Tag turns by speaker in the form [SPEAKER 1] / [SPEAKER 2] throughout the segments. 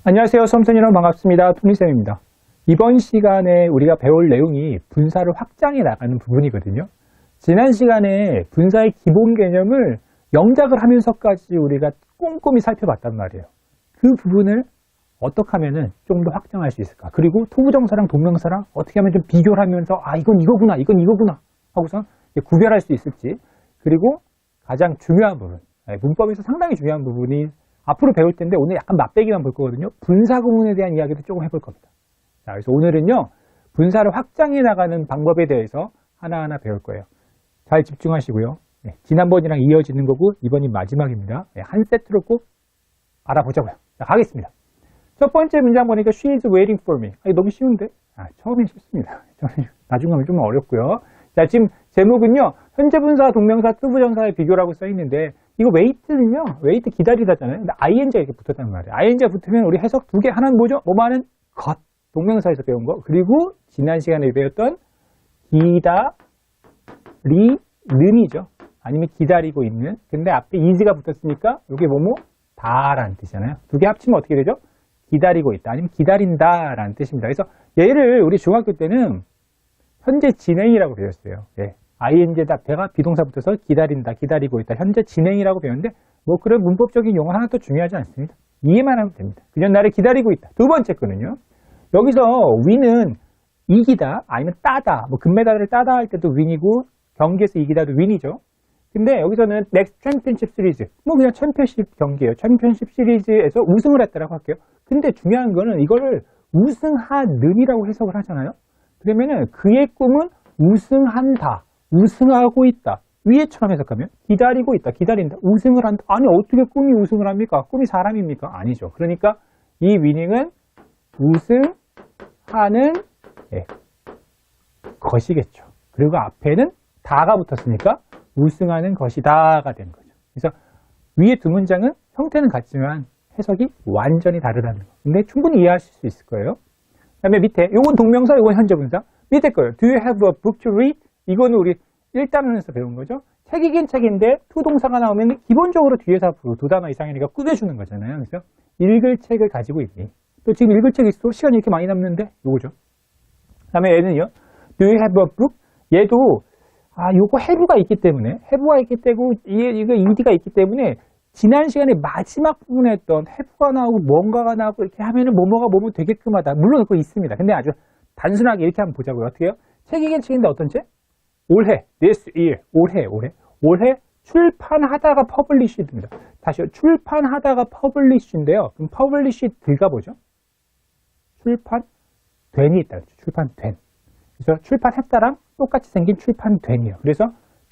[SPEAKER 1] 안녕하세요. 수험생 여러분 반갑습니다. 토니쌤입니다. 이번 시간에 우리가 배울 내용이 분사를 확장해 나가는 부분이거든요. 지난 시간에 분사의 기본 개념을 영작을 하면서까지 우리가 꼼꼼히 살펴봤단 말이에요. 그 부분을 어떻게 하면 좀 더 확장할 수 있을까? 그리고 투부정사랑 동명사랑 어떻게 하면 좀 비교를 하면서 이건 이거구나, 이건 이거구나 하고서 구별할 수 있을지. 그리고 가장 중요한 부분, 문법에서 상당히 중요한 부분이 앞으로 배울 텐데 오늘 약간 맛배기만 볼 거거든요. 분사 구문에 대한 이야기도 조금 해볼 겁니다. 자, 그래서 오늘은요, 분사를 확장해 나가는 방법에 대해서 하나하나 배울 거예요. 잘 집중하시고요. 지난번이랑 이어지는 거고 이번이 마지막입니다. 한 세트로 꼭 알아보자고요. 자, 가겠습니다. 첫 번째 문장 보니까 She is waiting for me. 너무 쉬운데? 처음엔 쉽습니다. 나중 가면 좀 어렵고요. 자, 지금 제목은요, 현재 분사, 동명사, 투부정사의 비교라고 써 있는데 이거 wait는요, wait 기다리다잖아요. 근데 ing가 이렇게 붙었단 말이에요. ing가 붙으면 우리 해석 두 개. 하나는 뭐죠? 뭐만은 것. 동명사에서 배운 거. 그리고 지난 시간에 배웠던 기다리는이죠. 아니면 기다리고 있는. 근데 앞에 is가 붙었으니까 이게 뭐뭐? 다라는 뜻이잖아요. 두 개 합치면 어떻게 되죠? 기다리고 있다. 아니면 기다린다라는 뜻입니다. 그래서 얘를 우리 중학교 때는 현재 진행이라고 배웠어요. ing에다 앞에가 비동사 붙어서 기다린다, 기다리고 있다. 현재 진행이라고 배웠는데 뭐 그런 문법적인 용어 하나도 중요하지 않습니다. 이해만 하면 됩니다. 그냥 나를 기다리고 있다. 두 번째 거는요. 여기서 win은 이기다, 아니면 따다. 뭐 금메달을 따다 할 때도 win이고 경기에서 이기다도 win이죠. 근데 여기서는 Next Championship Series, 뭐 그냥 챔피언십 경기예요. 챔피언십 시리즈에서 우승을 했다라고 할게요. 근데 중요한 거는 이거를 우승하는이라고 해석을 하잖아요. 그러면은 그의 꿈은 우승한다, 우승하고 있다. 위에처럼 해석하면 기다리고 있다, 기다린다, 우승을 한다. 아니 어떻게 꿈이 우승을 합니까? 꿈이 사람입니까? 아니죠. 그러니까 이 위닝은 우승하는 것이겠죠. 그리고 앞에는 다가 붙었으니까 우승하는 것이다가 된 거죠. 그래서 위에 두 문장은 형태는 같지만 해석이 완전히 다르다는 거. 근데 충분히 이해하실 수 있을 거예요. 그 다음에 밑에, 요건 동명사, 요건 현재 분사. 밑에 거요. Do you have a book to read? 이거는 우리 1단원에서 배운 거죠. 책이긴 책인데 투동사가 나오면 기본적으로 뒤에서 앞으로 두 단어 이상이니까 꾸며주는 거잖아요. 그래서 읽을 책을 가지고 있니? 또 지금 읽을 책이 있어? 시간이 이렇게 많이 남는데? 요거죠. 그 다음에 얘는요. Do you have a book? 얘도 요거 have가 있기 때문에, have가 있기 때문에, 이거 ed가 있기 때문에, 지난 시간에 마지막 부분에 했던 have가 나오고 뭔가가 나오고 이렇게 하면은 뭐뭐가 뭐뭐 되게끔 하다. 물론 그거 있습니다. 근데 아주 단순하게 이렇게 한번 보자고요. 어떻게 해요? 책이긴 책인데 어떤 책? 올해, this year, 올해 출판하다가 published입니다. 다시요. 출판하다가 publish인데요. 그럼 published가 뭐죠? 출판된이 있다. 그렇죠? 출판된. 그래서 출판했다랑 똑같이 생긴 출판된이에요. 그래서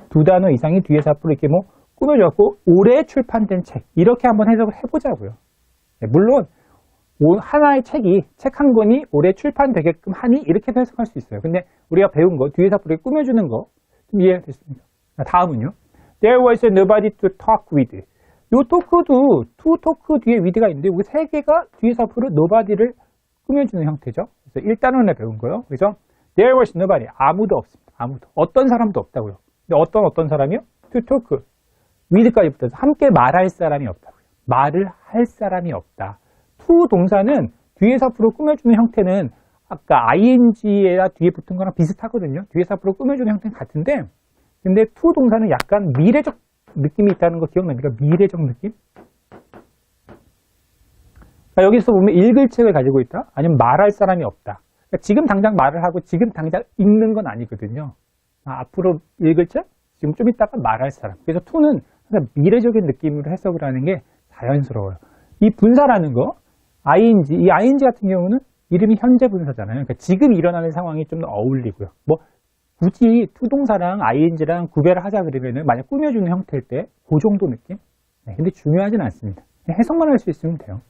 [SPEAKER 1] 두 단어 이상이 뒤에서 앞으로 이렇게 뭐 꾸며졌고 올해 출판된 책 이렇게 한번 해석을 해보자고요. 물론 하나의 책 한 권이 올해 출판되게끔 하니 이렇게도 해석할 수 있어요. 근데 우리가 배운 거 뒤에서 앞으로 꾸며주는 거 좀 이해됐습니다. 다음은요. There was nobody to talk with. 요 토크도 to talk 뒤에 with가 있는데 여기 세 개가 뒤에서 앞으로 nobody를 꾸며주는 형태죠. 그래서 1단원에 배운 거예요. 그래서 There was nobody. 아무도 없습니다. 아무도. 어떤 사람도 없다고요. 근데 어떤 사람이요? To talk. with까지 붙어서 함께 말할 사람이 없다고요. 말을 할 사람이 없다. to 동사는 뒤에서 앞으로 꾸며주는 형태는 아까 ing에다 뒤에 붙은 거랑 비슷하거든요. 뒤에서 앞으로 꾸며주는 형태는 같은데 근데 to 동사는 약간 미래적 느낌이 있다는 거 기억납니까? 미래적 느낌? 여기서 보면 읽을 책을 가지고 있다? 아니면 말할 사람이 없다. 그러니까 지금 당장 말을 하고 지금 당장 읽는 건 아니거든요. 앞으로 읽을 책? 지금 좀 이따가 말할 사람. 그래서 to는 미래적인 느낌으로 해석을 하는 게 자연스러워요. 이 분사라는 거, 이 ing 같은 경우는 이름이 현재 분사잖아요. 그러니까 지금 일어나는 상황이 좀 더 어울리고요. 뭐 굳이 투동사랑 ing랑 구별을 하자 그러면은 만약 꾸며주는 형태일 때 그 정도 느낌? 근데 중요하진 않습니다. 해석만 할 수 있으면 돼요.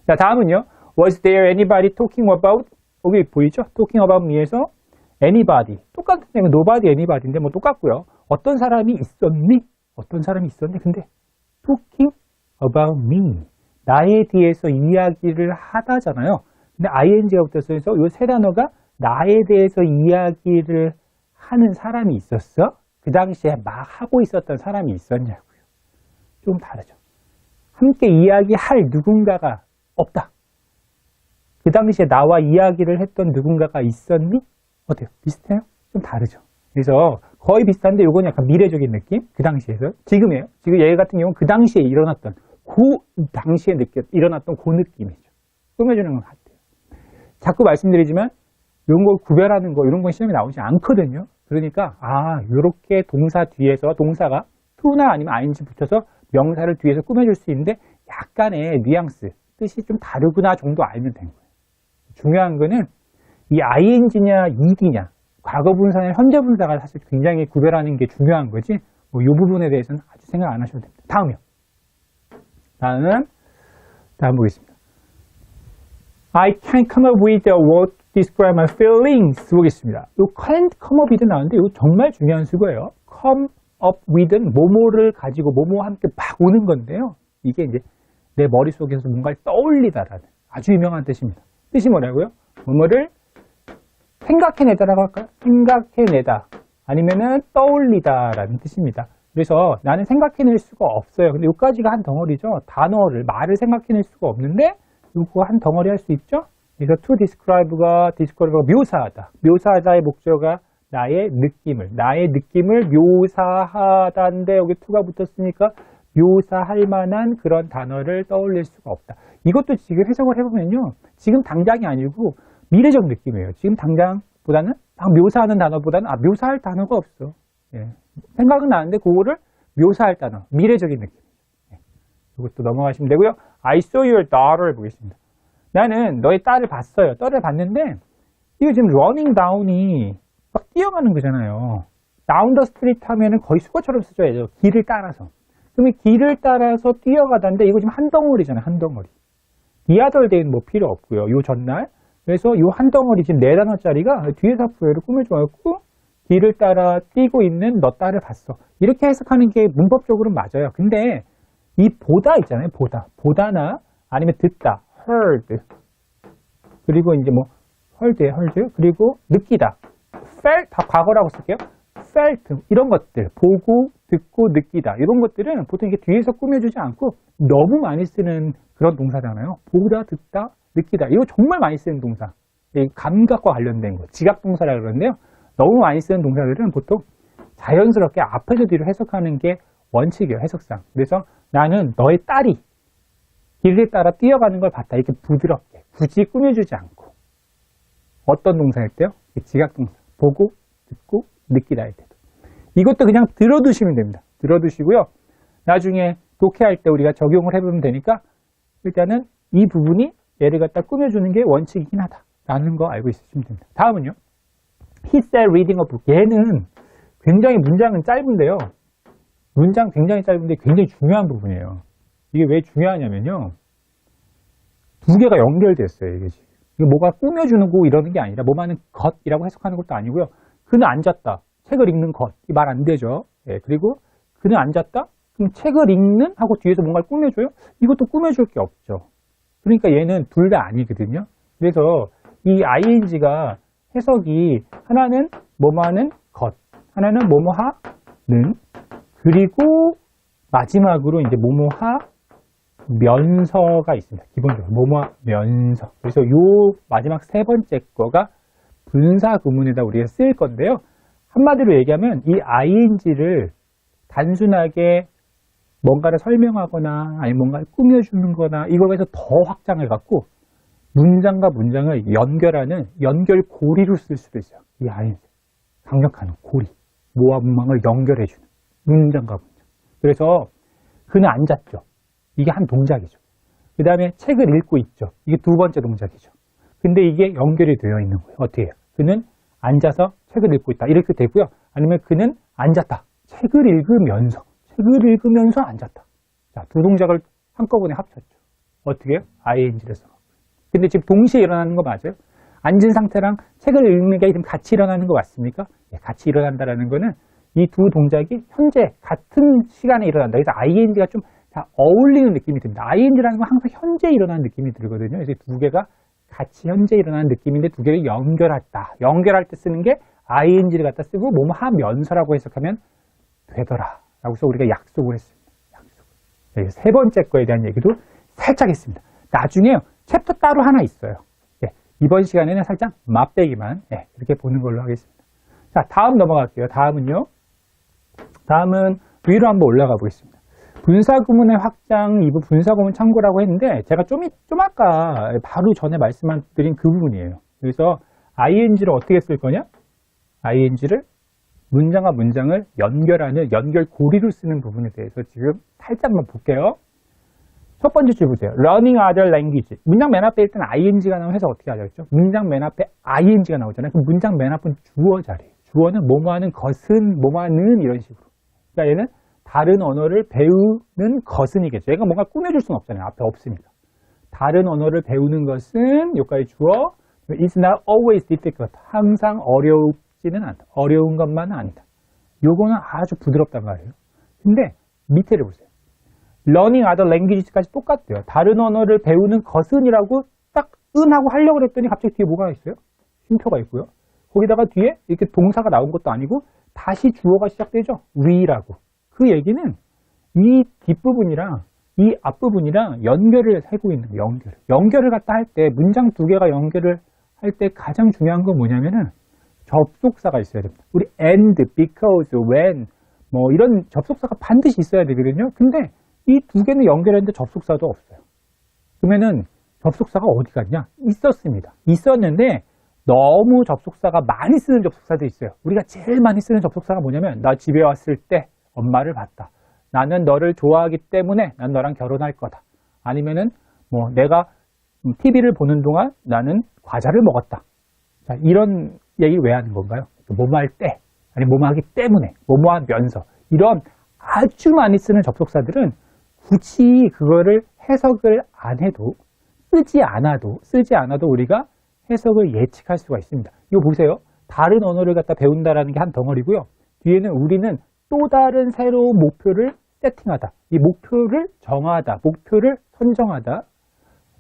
[SPEAKER 1] 자, 다음은요. Was there anybody talking about? 여기 보이죠? talking about me에서 anybody. 똑같은 내용은 nobody, anybody인데 뭐 똑같고요. 어떤 사람이 있었니? 어떤 사람이 있었니? 근데 talking about me. 나에 대해서 이야기를 하다잖아요. 근데 ing가 붙어서 이 세 단어가 나에 대해서 이야기를 하는 사람이 있었어? 그 당시에 막 하고 있었던 사람이 있었냐고요. 좀 다르죠. 함께 이야기할 누군가가 없다. 그 당시에 나와 이야기를 했던 누군가가 있었니? 어때요? 비슷해요? 좀 다르죠. 그래서 거의 비슷한데 요건 약간 미래적인 느낌? 그 당시에서. 지금이에요. 지금 얘 같은 경우는 그 당시에 일어났던, 일어났던 그 느낌이죠. 꾸며주는 건 같아요. 자꾸 말씀드리지만 이런 걸 구별하는 거, 이런 건 시험에 나오지 않거든요. 그러니까, 요렇게 동사 뒤에서 동사가 to나 아니면 ing 붙여서 명사를 뒤에서 꾸며줄 수 있는데 약간의 뉘앙스, 뜻이 좀 다르구나 정도 알면 된 거예요. 중요한 거는 이 ing냐 ed냐, 과거분사냐 현재분사가 사실 굉장히 구별하는 게 중요한 거지, 이 부분에 대해서는 아주 생각 안 하셔도 됩니다. 다음 보겠습니다. I can't come up with a word to describe my feelings. 보겠습니다. 이 can't come up이도 나오는데 이거 정말 중요한 수고예요. come up with은 뭐뭐를 가지고 뭐뭐와 함께 막 오는 건데요. 이게 이제 내 머릿속에서 뭔가를 떠올리다라는 아주 유명한 뜻입니다. 뜻이 뭐라고요? 뭐뭐를 생각해내다라고 할까요? 생각해내다 아니면은 떠올리다라는 뜻입니다. 그래서 나는 생각해낼 수가 없어요. 근데 여기까지가 한 덩어리죠. 말을 생각해낼 수가 없는데 이거 한 덩어리 할 수 있죠? 그래서 to describe가 묘사하다. 묘사하다의 목적어가 나의 느낌을 묘사하다인데 여기 to가 붙었으니까 묘사할 만한 그런 단어를 떠올릴 수가 없다. 이것도 지금 해석을 해보면요. 지금 당장이 아니고 미래적 느낌이에요. 지금 당장보다는 묘사하는 단어보다는 묘사할 단어가 없어. 예. 생각은 나는데 그거를 묘사할 단어, 미래적인 느낌. 예. 이것도 넘어가시면 되고요. I saw your daughter 보겠습니다. 나는 너의 딸을 봤어요. 딸을 봤는데 이거 지금 running down이 막 뛰어가는 거잖아요. down the street 하면은 거의 수거처럼 쓰셔야죠. 길을 따라서. 그러면 길을 따라서 뛰어가다는데 이거 지금 한 덩어리잖아요. 한 덩어리. the other day는 뭐 필요 없고요. 요 전날. 그래서 요 한 덩어리 지금 4단어짜리가 뒤에서 부여를 꾸며줘갖고 길을 따라 뛰고 있는 너 딸을 봤어. 이렇게 해석하는 게 문법적으로는 맞아요. 근데 이 보다 있잖아요. 보다나 아니면 듣다. heard. 그리고 이제 뭐 heard. 그리고 느끼다. felt. 다 과거라고 쓸게요. felt. 이런 것들. 보고, 듣고, 느끼다. 이런 것들은 보통 이게 뒤에서 꾸며주지 않고 너무 많이 쓰는 그런 동사잖아요. 보다, 듣다, 느끼다. 이거 정말 많이 쓰는 동사. 감각과 관련된 거. 지각동사라고 그러는데요. 너무 많이 쓰는 동사들은 보통 자연스럽게 앞에서 뒤로 해석하는 게 원칙이에요. 해석상. 그래서 나는 너의 딸이 길을 따라 뛰어가는 걸 봤다. 이렇게 부드럽게. 굳이 꾸며주지 않고. 어떤 동사일 때요? 지각동사. 보고, 듣고, 느끼다 할 때도. 이것도 그냥 들어두시면 됩니다. 들어두시고요. 나중에 독해할 때 우리가 적용을 해보면 되니까 일단은 이 부분이 얘를 갖다 꾸며주는 게 원칙이긴 하다. 라는 거 알고 있으시면 됩니다. 다음은요. He said reading a book. 얘는 굉장히 문장은 짧은데요. 문장 굉장히 짧은데 굉장히 중요한 부분이에요. 이게 왜 중요하냐면요. 두 개가 연결됐어요. 이게 지금. 이게 뭐가 꾸며주는 거 이러는 게 아니라 뭐만은 것이라고 해석하는 것도 아니고요. 그는 앉았다. 책을 읽는 것. 이 말 안 되죠. 예, 그리고 그는 앉았다. 그럼 책을 읽는 하고 뒤에서 뭔가를 꾸며줘요? 이것도 꾸며줄 게 없죠. 그러니까 얘는 둘 다 아니거든요. 그래서 이 ing가 해석이 하나는 뭐뭐하는 것, 하나는 뭐뭐하는, 그리고 마지막으로 이제 뭐뭐하면서가 있습니다. 기본적으로 뭐뭐하면서. 그래서 요 마지막 세 번째 거가 분사 구문에다 우리가 쓸 건데요. 한마디로 얘기하면 이 ing를 단순하게 뭔가를 설명하거나 아니면 뭔가를 꾸며주는 거나 이걸 해서 더 확장을 갖고 문장과 문장을 연결하는 연결고리로 쓸 수도 있어요. 이 ing. 강력한 고리. 뭐와 뭐망을 연결해주는 문장과 문장. 그래서 그는 앉았죠. 이게 한 동작이죠. 그 다음에 책을 읽고 있죠. 이게 두 번째 동작이죠. 근데 이게 연결이 되어 있는 거예요. 어떻게 해요? 그는 앉아서 책을 읽고 있다. 이렇게 되고요. 아니면 그는 앉았다. 책을 읽으면서 앉았다. 자, 두 동작을 한꺼번에 합쳤죠. 어떻게 해요? ing를 써. 근데 지금 동시에 일어나는 거 맞아요? 앉은 상태랑 책을 읽는 게 지금 같이 일어나는 거 맞습니까? 예, 같이 일어난다라는 거는 이 두 동작이 현재 같은 시간에 일어난다. 그래서 ing가 좀 다 어울리는 느낌이 듭니다. ing라는 건 항상 현재 일어나는 느낌이 들거든요. 그래서 두 개가 같이 현재 일어나는 느낌인데 두 개를 연결했다. 연결할 때 쓰는 게 ing를 갖다 쓰고 뭐뭐 하면서라고 해석하면 되더라. 라고 해서 우리가 약속을 했습니다. 세 번째 거에 대한 얘기도 살짝 했습니다. 나중에 챕터 따로 하나 있어요. 이번 시간에는 살짝 맛배기만 이렇게 보는 걸로 하겠습니다. 자, 다음 넘어갈게요. 다음은 위로 한번 올라가 보겠습니다. 분사구문의 확장, 이부 분사구문 참고라고 했는데 제가 좀 아까 바로 전에 말씀드린 그 부분이에요. 그래서 ing를 어떻게 쓸 거냐? ing를 문장과 문장을 연결하는 연결고리로 쓰는 부분에 대해서 지금 살짝만 볼게요. 첫 번째 줄 보세요. Learning other language. 문장 맨 앞에 일단 ing가 나오면 해석 어떻게 하죠? 문장 맨 앞에 ing가 나오잖아요. 그럼 문장 맨 앞은 주어 자리예요. 주어는 뭐뭐하는 것은, 뭐뭐하는 이런 식으로. 그러니까 얘는 다른 언어를 배우는 것은이겠죠. 얘가 뭔가 꾸며줄 수는 없잖아요. 앞에 없으니까. 다른 언어를 배우는 것은 여기까지 주어. It's not always difficult. 항상 어렵지는 않다. 어려운 것만은 아니다. 요거는 아주 부드럽단 말이에요. 근데 밑에를 보세요. Learning other languages까지 똑같대요. 다른 언어를 배우는 것은이라고 딱 은하고 하려고 했더니 갑자기 뒤에 뭐가 있어요? 쉼표가 있고요. 거기다가 뒤에 이렇게 동사가 나온 것도 아니고 다시 주어가 시작되죠. we라고. 그 얘기는 이 뒷부분이랑 이 앞부분이랑 연결을 하고 있는 거예요. 연결을 갖다 할 때 문장 두 개가 연결을 할 때 가장 중요한 건 뭐냐면은 접속사가 있어야 됩니다. 우리 and, because, when 뭐 이런 접속사가 반드시 있어야 되거든요. 근데 이 두 개는 연결했는데 접속사도 없어요. 그러면은 접속사가 어디 갔냐? 있었습니다. 있었는데 너무 접속사가 많이 쓰는 접속사도 있어요. 우리가 제일 많이 쓰는 접속사가 뭐냐면 나 집에 왔을 때 엄마를 봤다. 나는 너를 좋아하기 때문에 난 너랑 결혼할 거다. 아니면은 뭐 내가 TV를 보는 동안 나는 과자를 먹었다. 자, 이런 얘기 왜 하는 건가요? 뭐뭐할 때, 아니 뭐뭐하기 때문에, 뭐뭐하면서 이런 아주 많이 쓰는 접속사들은 굳이 그거를 해석을 안 해도 쓰지 않아도 우리가 해석을 예측할 수가 있습니다. 이거 보세요. 다른 언어를 갖다 배운다라는 게 한 덩어리고요. 뒤에는 우리는 또 다른 새로운 목표를 세팅하다. 이 목표를 정하다. 목표를 선정하다.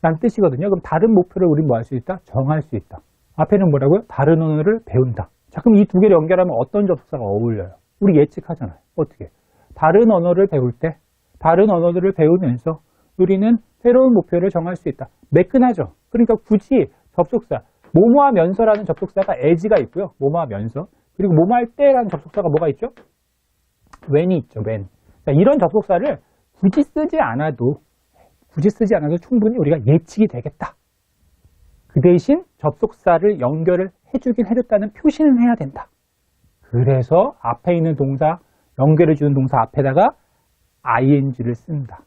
[SPEAKER 1] 라는 뜻이거든요. 그럼 다른 목표를 우리는 뭐 할 수 있다? 정할 수 있다. 앞에는 뭐라고요? 다른 언어를 배운다. 자, 그럼 이 두 개를 연결하면 어떤 접속사가 어울려요? 우리 예측하잖아요. 어떻게? 다른 언어를 배울 때, 다른 언어들을 배우면서 우리는 새로운 목표를 정할 수 있다. 매끈하죠? 그러니까 굳이 접속사, 뭐뭐하면서라는 접속사가 as가 있고요. 뭐뭐하면서. 그리고 뭐뭐할 때라는 접속사가 뭐가 있죠? when이 있죠. when. 자, 이런 접속사를 굳이 쓰지 않아도 충분히 우리가 예측이 되겠다. 그 대신 접속사를 연결을 해주긴 해줬다는 표시는 해야 된다. 그래서 앞에 있는 동사, 연결해주는 동사 앞에다가 ing를 쓴다.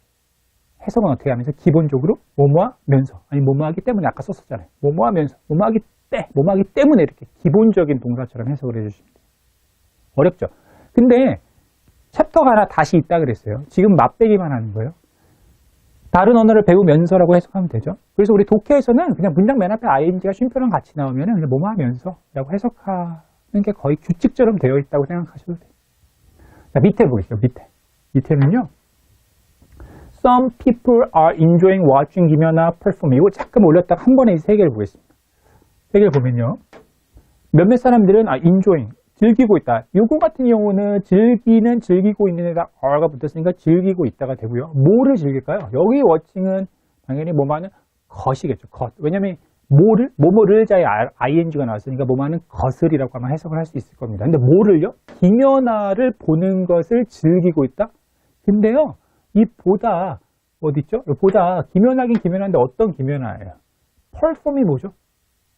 [SPEAKER 1] 해석은 어떻게 하면서 기본적으로 뭐뭐하면서, 아니 뭐뭐하기 때문에 아까 썼었잖아요. 뭐뭐하면서, 뭐뭐하기 때문에 이렇게 기본적인 동사처럼 해석을 해주십니다. 어렵죠? 근데 챕터가 하나 다시 있다 그랬어요. 지금 맛배기만 하는 거예요. 다른 언어를 배우면서라고 해석하면 되죠. 그래서 우리 독해에서는 그냥 문장 맨 앞에 ing가 쉼표랑 같이 나오면 그냥 뭐뭐하면서 라고 해석하는 게 거의 규칙처럼 되어 있다고 생각하셔도 돼요. 자, 밑에 보겠습니다. 밑에는요. Some people are enjoying watching 김연아 perform. 이거 잠깐 올렸다가 한 번에 이 세 개를 보겠습니다. 세 개를 보면요. 몇몇 사람들은 enjoying, 즐기고 있다. 요거 같은 경우는 즐기고 있는 데다 r가 붙었으니까 즐기고 있다가 되고요. 뭐를 즐길까요? 여기 watching은 당연히 뭐뭐하는 것이겠죠. 것. 왜냐면 뭐뭐를 자에 ing가 나왔으니까 뭐뭐하는 것을이라고 아마 해석을 할 수 있을 겁니다. 근데 뭐를요? 김연아를 보는 것을 즐기고 있다? 근데요. 이 보다 어디있죠? 보다 김연아긴 김연아인데 어떤 김연아예요? perform이 뭐죠?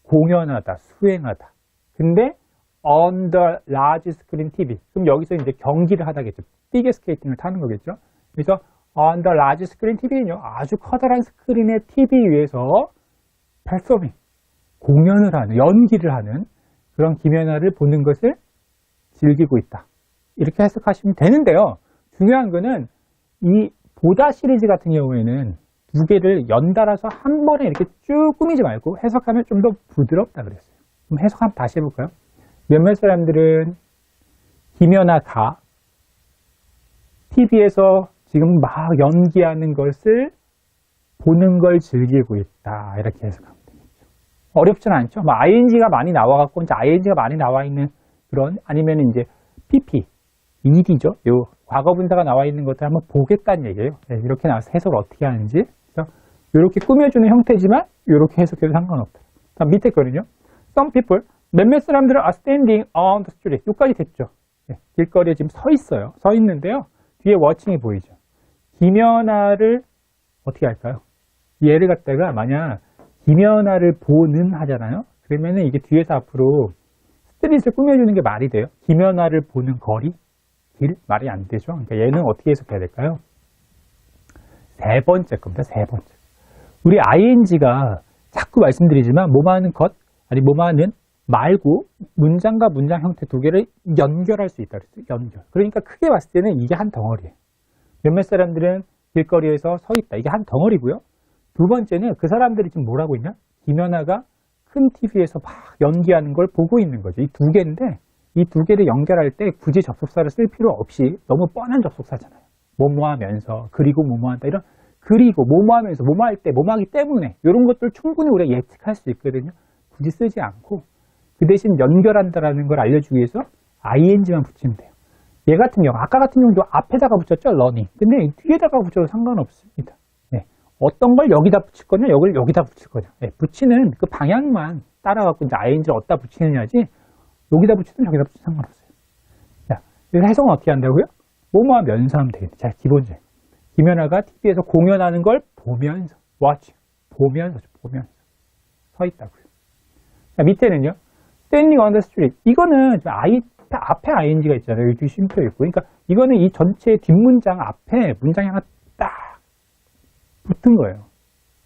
[SPEAKER 1] 공연하다, 수행하다. 근데 on the large screen TV. 그럼 여기서 이제 경기를 하다겠죠. 피겨 스케이팅을 타는 거겠죠. 그래서 on the large screen TV는요. 아주 커다란 스크린의 TV 위에서 performing, 공연을 하는, 연기를 하는 그런 김연아를 보는 것을 즐기고 있다. 이렇게 해석하시면 되는데요. 중요한 거는 이 보다 시리즈 같은 경우에는 두 개를 연달아서 한 번에 이렇게 쭉 꾸미지 말고 해석하면 좀 더 부드럽다 그랬어요. 그럼 해석 한번 다시 해볼까요? 몇몇 사람들은 김연아가 TV에서 지금 막 연기하는 것을 보는 걸 즐기고 있다. 이렇게 해석하면 되겠죠. 어렵지는 않죠. 뭐 ing가 많이 나와갖고 이제 ing가 많이 나와 있는 그런 아니면 이제 pp, ed죠. 요 과거분사가 나와 있는 것들 한번 보겠다는 얘기예요. 네, 이렇게 나와서 해석을 어떻게 하는지. 그래서 이렇게 꾸며주는 형태지만 이렇게 해석해도 상관없다. 다음 밑에 거는요. Some people, 몇몇 사람들은 are standing on the street. 여기까지 됐죠. 네, 길거리에 지금 서 있어요. 서 있는데요. 뒤에 watching이 보이죠. 김연아를 어떻게 할까요? 얘를 갖다가 만약 김연아를 보는 하잖아요. 그러면은 이게 뒤에서 앞으로 스트릿을 꾸며주는 게 말이 돼요? 김연아를 보는 거리? 길? 말이 안 되죠. 그러니까 얘는 어떻게 해석해야 될까요? 세 번째 겁니다. 세 번째. 우리 ing가 자꾸 말씀드리지만 뭐뭐하는 것, 아니 뭐뭐하는 말고 문장과 문장 형태 두 개를 연결할 수 있다 그랬어요. 연결. 그러니까 크게 봤을 때는 이게 한 덩어리예요. 몇몇 사람들은 길거리에서 서 있다. 이게 한 덩어리고요. 두 번째는 그 사람들이 지금 뭘 하고 있냐? 김연아가 큰 TV에서 막 연기하는 걸 보고 있는 거죠. 이 두 개인데 이 두 개를 연결할 때 굳이 접속사를 쓸 필요 없이 너무 뻔한 접속사잖아요. 뭐뭐하면서 그리고 뭐뭐한다 이런 그리고 뭐뭐하면서 뭐뭐할 때 뭐뭐하기 때문에 이런 것들 충분히 우리가 예측할 수 있거든요. 굳이 쓰지 않고 그 대신 연결한다라는 걸 알려주기 위해서 ing만 붙이면 돼요. 얘 같은 경우 아까 같은 경우도 앞에다가 붙였죠. learning. 근데 뒤에다가 붙여도 상관없습니다. 네. 어떤 걸 여기다 붙일 거냐 여기를 여기다 붙일 거냐. 네. 붙이는 그 방향만 따라갖고 이제 ing를 어디다 붙이느냐지 여기다 붙이든 저기다 붙이든 상관없어요. 자, 그래서 해석은 어떻게 한다고요? 뭐뭐하면서 하면 되겠네. 자, 기본적으로. 김연아가 TV에서 공연하는 걸 보면서, watch, 보면서 서 있다고요. 자, 밑에는요, standing on the street. 이거는 앞에 ing가 있잖아요. 여기 쉼표 있고. 그러니까 이거는 이 전체 뒷문장 앞에 문장이 하나 딱 붙은 거예요.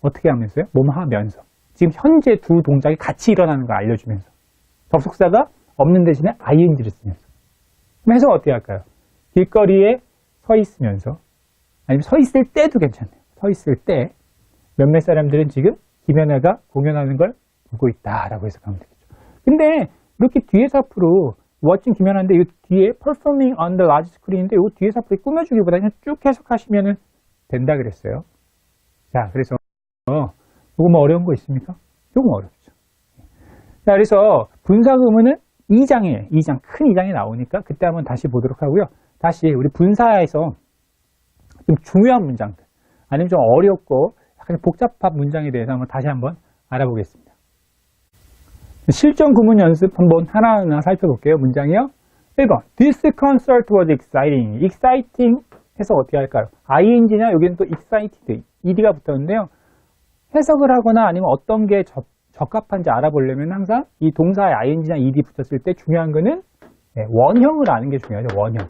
[SPEAKER 1] 어떻게 하면서요? 뭐뭐 하면서. 지금 현재 두 동작이 같이 일어나는 걸 알려주면서. 접속사가 없는 대신에 ing를 쓰면서. 그럼 해석 어떻게 할까요? 길거리에 서 있으면서 아니면 서 있을 때도 괜찮아요. 서 있을 때 몇몇 사람들은 지금 김연아가 공연하는 걸 보고 있다라고 해석하면 되겠죠. 근데 이렇게 뒤에서 앞으로 watching 김연아인데 이 뒤에 performing on the large screen인데 이 뒤에서 앞으로 꾸며주기보다는 쭉 해석하시면 된다 그랬어요. 자, 그래서 이거 뭐 어려운 거 있습니까? 조금 어렵죠. 자, 그래서 분사구문은 2장, 큰 2장에 나오니까 그때 한번 다시 보도록 하고요. 다시 우리 분사에서 좀 중요한 문장들, 아니면 좀 어렵고 약간 복잡한 문장에 대해서 다시 한번 알아보겠습니다. 실전 구문 연습 한번 하나하나 살펴볼게요. 문장이요. 1번. This concert was exciting. exciting 해석 어떻게 할까요? ing냐, 여기는 또 excited, ed가 붙었는데요. 해석을 하거나 아니면 어떤 게 적합한지 알아보려면 항상 이 동사에 ing나 ed 붙었을 때 중요한 거는 원형을 아는 게 중요하죠. 원형.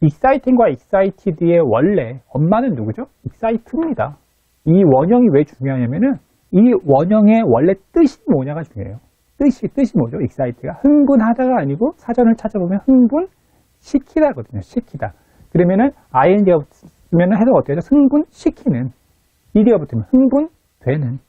[SPEAKER 1] exciting과 excited의 원래 엄마는 누구죠? excited입니다. 이 원형이 왜 중요하냐면은 이 원형의 원래 뜻이 뭐냐가 중요해요. 뜻이 뭐죠? excited가 흥분하다가 아니고 사전을 찾아보면 흥분시키다거든요. 시키다. 그러면은 ing가 붙으면 해석 어때요? 흥분시키는. ed가 붙으면 흥분되는.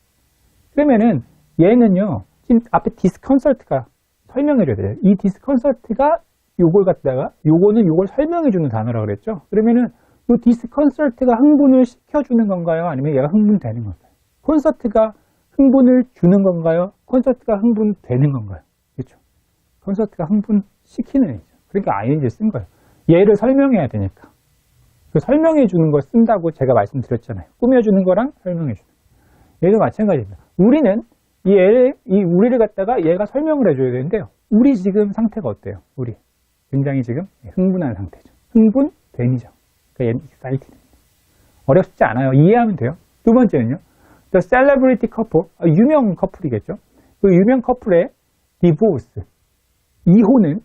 [SPEAKER 1] 그러면은 얘는요. 지금 앞에 disconcert가 설명해줘야 돼요. 이 disconcert가 요걸 갖다가 요거는 요걸 설명해주는 단어라고 그랬죠. 그러면은 요 disconcert가 흥분을 시켜주는 건가요? 아니면 얘가 흥분되는 건가요? 콘서트가 흥분을 주는 건가요? 콘서트가 흥분되는 건가요? 그렇죠? 콘서트가 흥분시키는 애죠. 그러니까 ing를 쓴 거예요. 얘를 설명해야 되니까. 그 설명해주는 걸 쓴다고 제가 말씀드렸잖아요. 꾸며주는 거랑 설명해주는 거. 얘도 마찬가지입니다. 우리는 우리를 갖다가 얘가 설명을 해줘야 되는데요. 우리 지금 상태가 어때요? 우리. 굉장히 지금 흥분한 상태죠. 흥분됨이죠. 그러니까 얘는 excited. 어렵지 않아요. 이해하면 돼요. 두 번째는요. The celebrity couple, 유명 커플이겠죠. 그 유명 커플의 divorce, 이혼은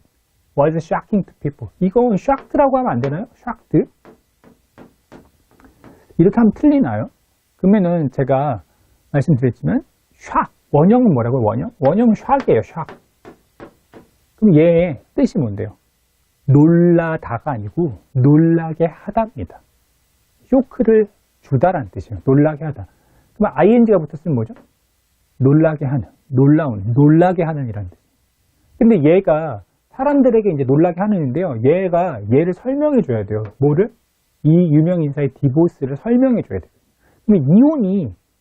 [SPEAKER 1] was shocking to people. 이건 shocked라고 하면 안 되나요? shocked. 이렇게 하면 틀리나요? 그러면은 제가 말씀드렸지만 shock, 원형은 뭐라고요? 원형은 shock이에요. shock. 그럼 얘의 뜻이 뭔데요? 놀라다가 아니고 놀라게 하다입니다. 쇼크를 주다라는 뜻이에요. 놀라게 하다. 그럼 ing가 붙었으면 뭐죠? 놀라게 하는, 놀라운, 놀라게 하는 이라는 뜻이에요. 근데 얘가 사람들에게 이제 놀라게 하는인데요. 얘를 설명해 줘야 돼요. 뭐를? 이 유명 인사의 디보스를 설명해 줘야 돼요. 그럼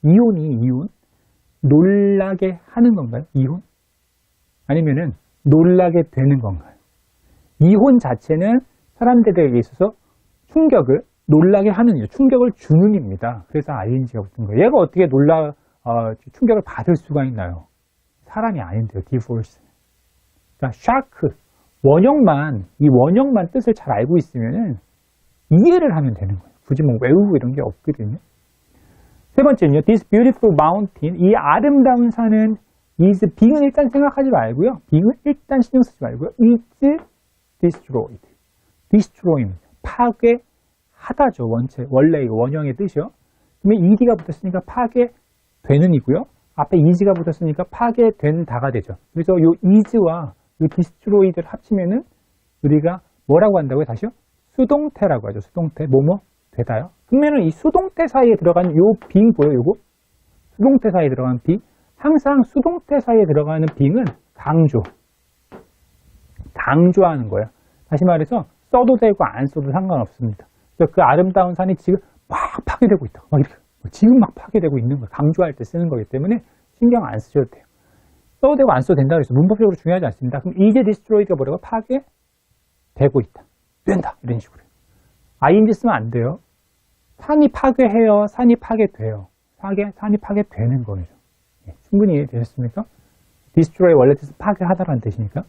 [SPEAKER 1] 이혼? 놀라게 하는 건가요? 이혼? 아니면은 놀라게 되는 건가요? 이혼 자체는 사람들에게 있어서 충격을 놀라게 하는, 충격을 주는 입니다. 그래서 ing가 붙은 거예요. 얘가 어떻게 충격을 받을 수가 있나요? 사람이 아닌데요, 디볼스. 그러니까 샤크, 이 원형만 뜻을 잘 알고 있으면은 이해를 하면 되는 거예요. 굳이 뭐 외우고 이런 게 없거든요. 세 번째는요, this beautiful mountain, 이 아름다운 산은 is, being은 일단 생각하지 말고요. being은 일단 신경 쓰지 말고요. is destroyed. destroy입니다. 파괴하다죠. 원래 원형의 뜻이요. 그러면 ed가 붙었으니까 파괴되는 이고요. 앞에 is가 붙었으니까 파괴된다가 되죠. 그래서 요 is와 요 destroyed를 합치면은 우리가 뭐라고 한다고요? 다시요? 수동태라고 하죠. 수동태. 뭐뭐 되다요. 그러면은 이 수동태 사이에 들어가는 요 being 보여요? 요거? 수동태 사이에 들어가는 being. 항상 수동태 사이에 들어가는 being은 강조하는 거예요. 다시 말해서 써도 되고 안 써도 상관없습니다. 그래서 그 아름다운 산이 지금 막 파괴되고 있다. 막 이렇게 지금 막 파괴되고 있는 거예요. 강조할 때 쓰는 거기 때문에 신경 안 쓰셔도 돼요. 써도 되고 안 써도 된다고 해서 문법적으로 중요하지 않습니다. 그럼 이제 destroyed가 뭐라고? 파괴되고 있다. 된다. 이런 식으로. ing 쓰면 안 돼요. 산이 파괴해요. 산이 파괴돼요. 산이 파괴되는 거죠. 충분히 이해되셨습니까? destroy 원래 뜻은 파괴하다라는 뜻이니까.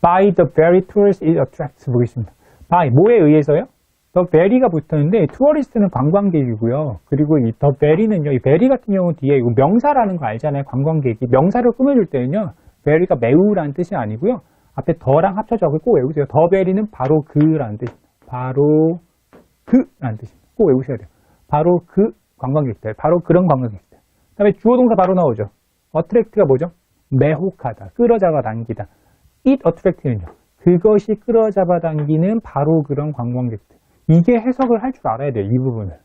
[SPEAKER 1] by the very tourist it attracts 보겠습니다. by 뭐에 의해서요? the very가 붙었는데 tourist는 관광객이고요. 그리고 이 the very는요. 이 very 같은 경우는 뒤에 이거 명사라는 거 알잖아요. 관광객이 명사를 꾸며줄 때는요. very가 매우라는 뜻이 아니고요. 앞에 더랑 합쳐져 꼭 외우세요. the very는 바로 그라는 뜻입니다. 바로 그라는 뜻입니다. 꼭 외우셔야 돼요. 바로 그 관광객들, 바로 그런 관광객들. 그다음에 주어 동사 바로 나오죠. attract가 뭐죠? 매혹하다, 끌어잡아 당기다. it attract는요. 그것이 끌어잡아 당기는 바로 그런 관광객들. 이게 해석을 할 줄 알아야 돼요. 이 부분을.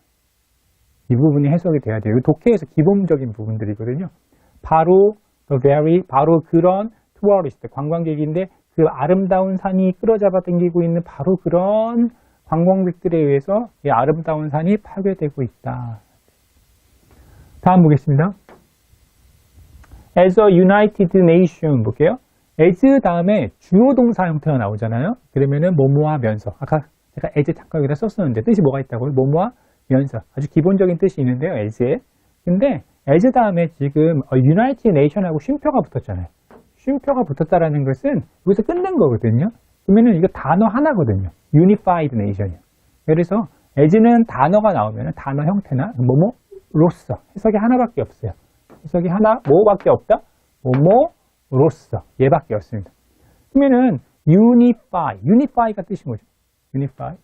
[SPEAKER 1] 이 부분이 해석이 돼야 돼요. 독해에서 기본적인 부분들이거든요. 바로 the very, 바로 그런 tourist, 관광객인데 그 아름다운 산이 끌어잡아 당기고 있는 바로 그런 관광객들에 의해서 이 아름다운 산이 파괴되고 있다. 다음 보겠습니다. As a united nation 볼게요. as 다음에 주어 동사 형태가 나오잖아요. 그러면은 뭐뭐 하면서 아까 제가 as 잠깐 여기다 썼었는데 뜻이 뭐가 있다고요? 뭐뭐 하면서 아주 기본적인 뜻이 있는데요. as에. 근데 as 다음에 지금 united nation하고 쉼표가 붙었잖아요. 쉼표가 붙었다라는 것은 여기서 끝낸 거거든요. 그러면은 이거 단어 하나거든요. unified nation이요. 그래서 as는 단어가 나오면 단어 형태나 뭐뭐로서 해석이 하나밖에 없어요. 해석이 하나, 뭐밖에 없다? 뭐뭐로서 얘밖에 없습니다. 그러면은 unify가 뜻이 뭐죠? unify,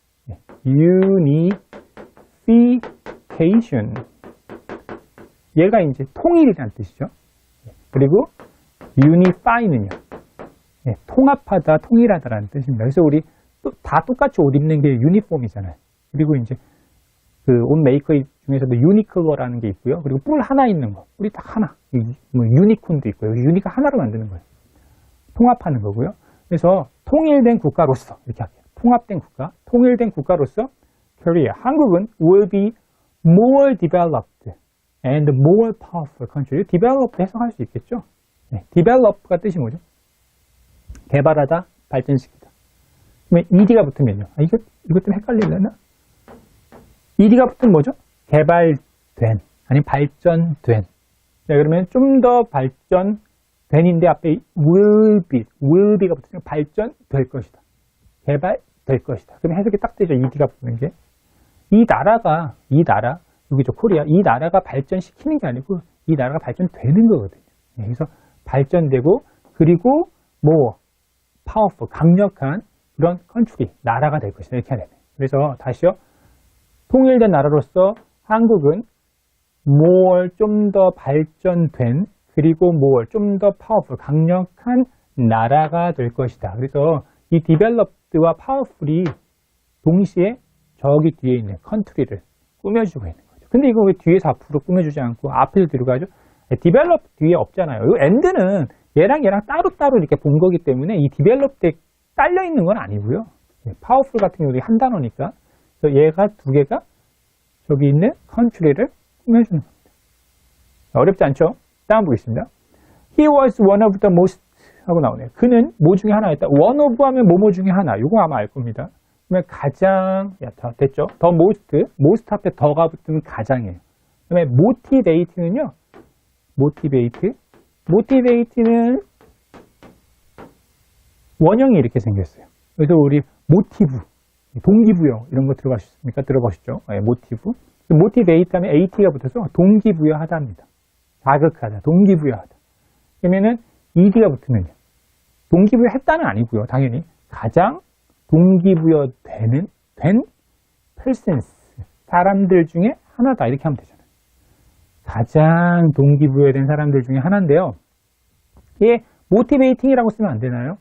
[SPEAKER 1] unification. 얘가 이제 통일이라는 뜻이죠. 그리고 unify는요, 통합하다, 통일하다라는 뜻입니다. 그래서 우리 다 똑같이 옷 입는 게 유니폼이잖아요. 그리고 이제 그 옷 메이커 중에서도 유니클러라는 게 있고요. 그리고 뿔 하나 있는 거, 뿔이 딱 하나. 뭐 유니콘도 있고요. 유니가 하나로 만드는 거예요. 통합하는 거고요. 그래서 통일된 국가로서 이렇게 할게요. 통합된 국가, 통일된 국가로서 Korea, 한국은 will be more developed and more powerful country. developed 해석할 수 있겠죠? 네, develop가 뜻이 뭐죠? 개발하다, 발전시키다. 그러면 ed가 붙으면요. 이것 좀 헷갈리려나? ed가 붙으면 뭐죠? 개발된, 아니면 발전된. 자, 그러면 좀 더 발전된인데 앞에 will be가 붙으면 발전될 것이다. 개발될 것이다. 그럼 해석이 딱 되죠. ed가 붙는 게. 이 나라, 여기죠. 코리아. 이 나라가 발전시키는 게 아니고 이 나라가 발전되는 거거든요. 그래서 발전되고 그리고 powerful, 강력한 그런 country, 나라가 될 것이다. 이렇게 해야 돼요. 그래서 다시요. 통일된 나라로서 한국은 more, 좀 더 발전된, 그리고 more, 좀 더 powerful, 강력한 나라가 될 것이다. 그래서 이 developed와 powerful이 동시에 저기 뒤에 있는 country를 꾸며주고 있는 거죠. 근데 이거 왜 뒤에서 앞으로 꾸며주지 않고 앞에서 뒤로 가죠? develop 뒤에 없잖아요. 이 and는 얘랑 따로따로 이렇게 본 거기 때문에 이 developed에 딸려 있는 건 아니고요. powerful 같은 경우도 한 단어니까. 그래서 얘가 두 개가 저기 있는 country를 꾸며주는 겁니다. 어렵지 않죠? 다음 보겠습니다. He was one of the most 하고 나오네요. 그는 뭐 중에 하나였다. one of 하면 뭐뭐 중에 하나. 이거 아마 알 겁니다. 그러면 가장, 됐죠? the most 앞에 더가 붙으면 가장이에요. 그다음에 motivate는요. motivate. motivate는 원형이 이렇게 생겼어요. 그래서 우리 motive, 동기부여 이런 거 들어가셨습니까? 들어보셨죠? 네, motive. motivate 하면 at가 붙어서 동기부여하다입니다. 자극하다, 동기부여하다. 그러면은 ed가 붙으면요. 동기부여했다는 아니고요. 당연히 가장 동기부여되는 된 persons, 사람들 중에 하나다 이렇게 하면 되잖아요. 가장 동기부여된 사람들 중에 하나인데요. 얘 motivating이라고 쓰면 안 되나요?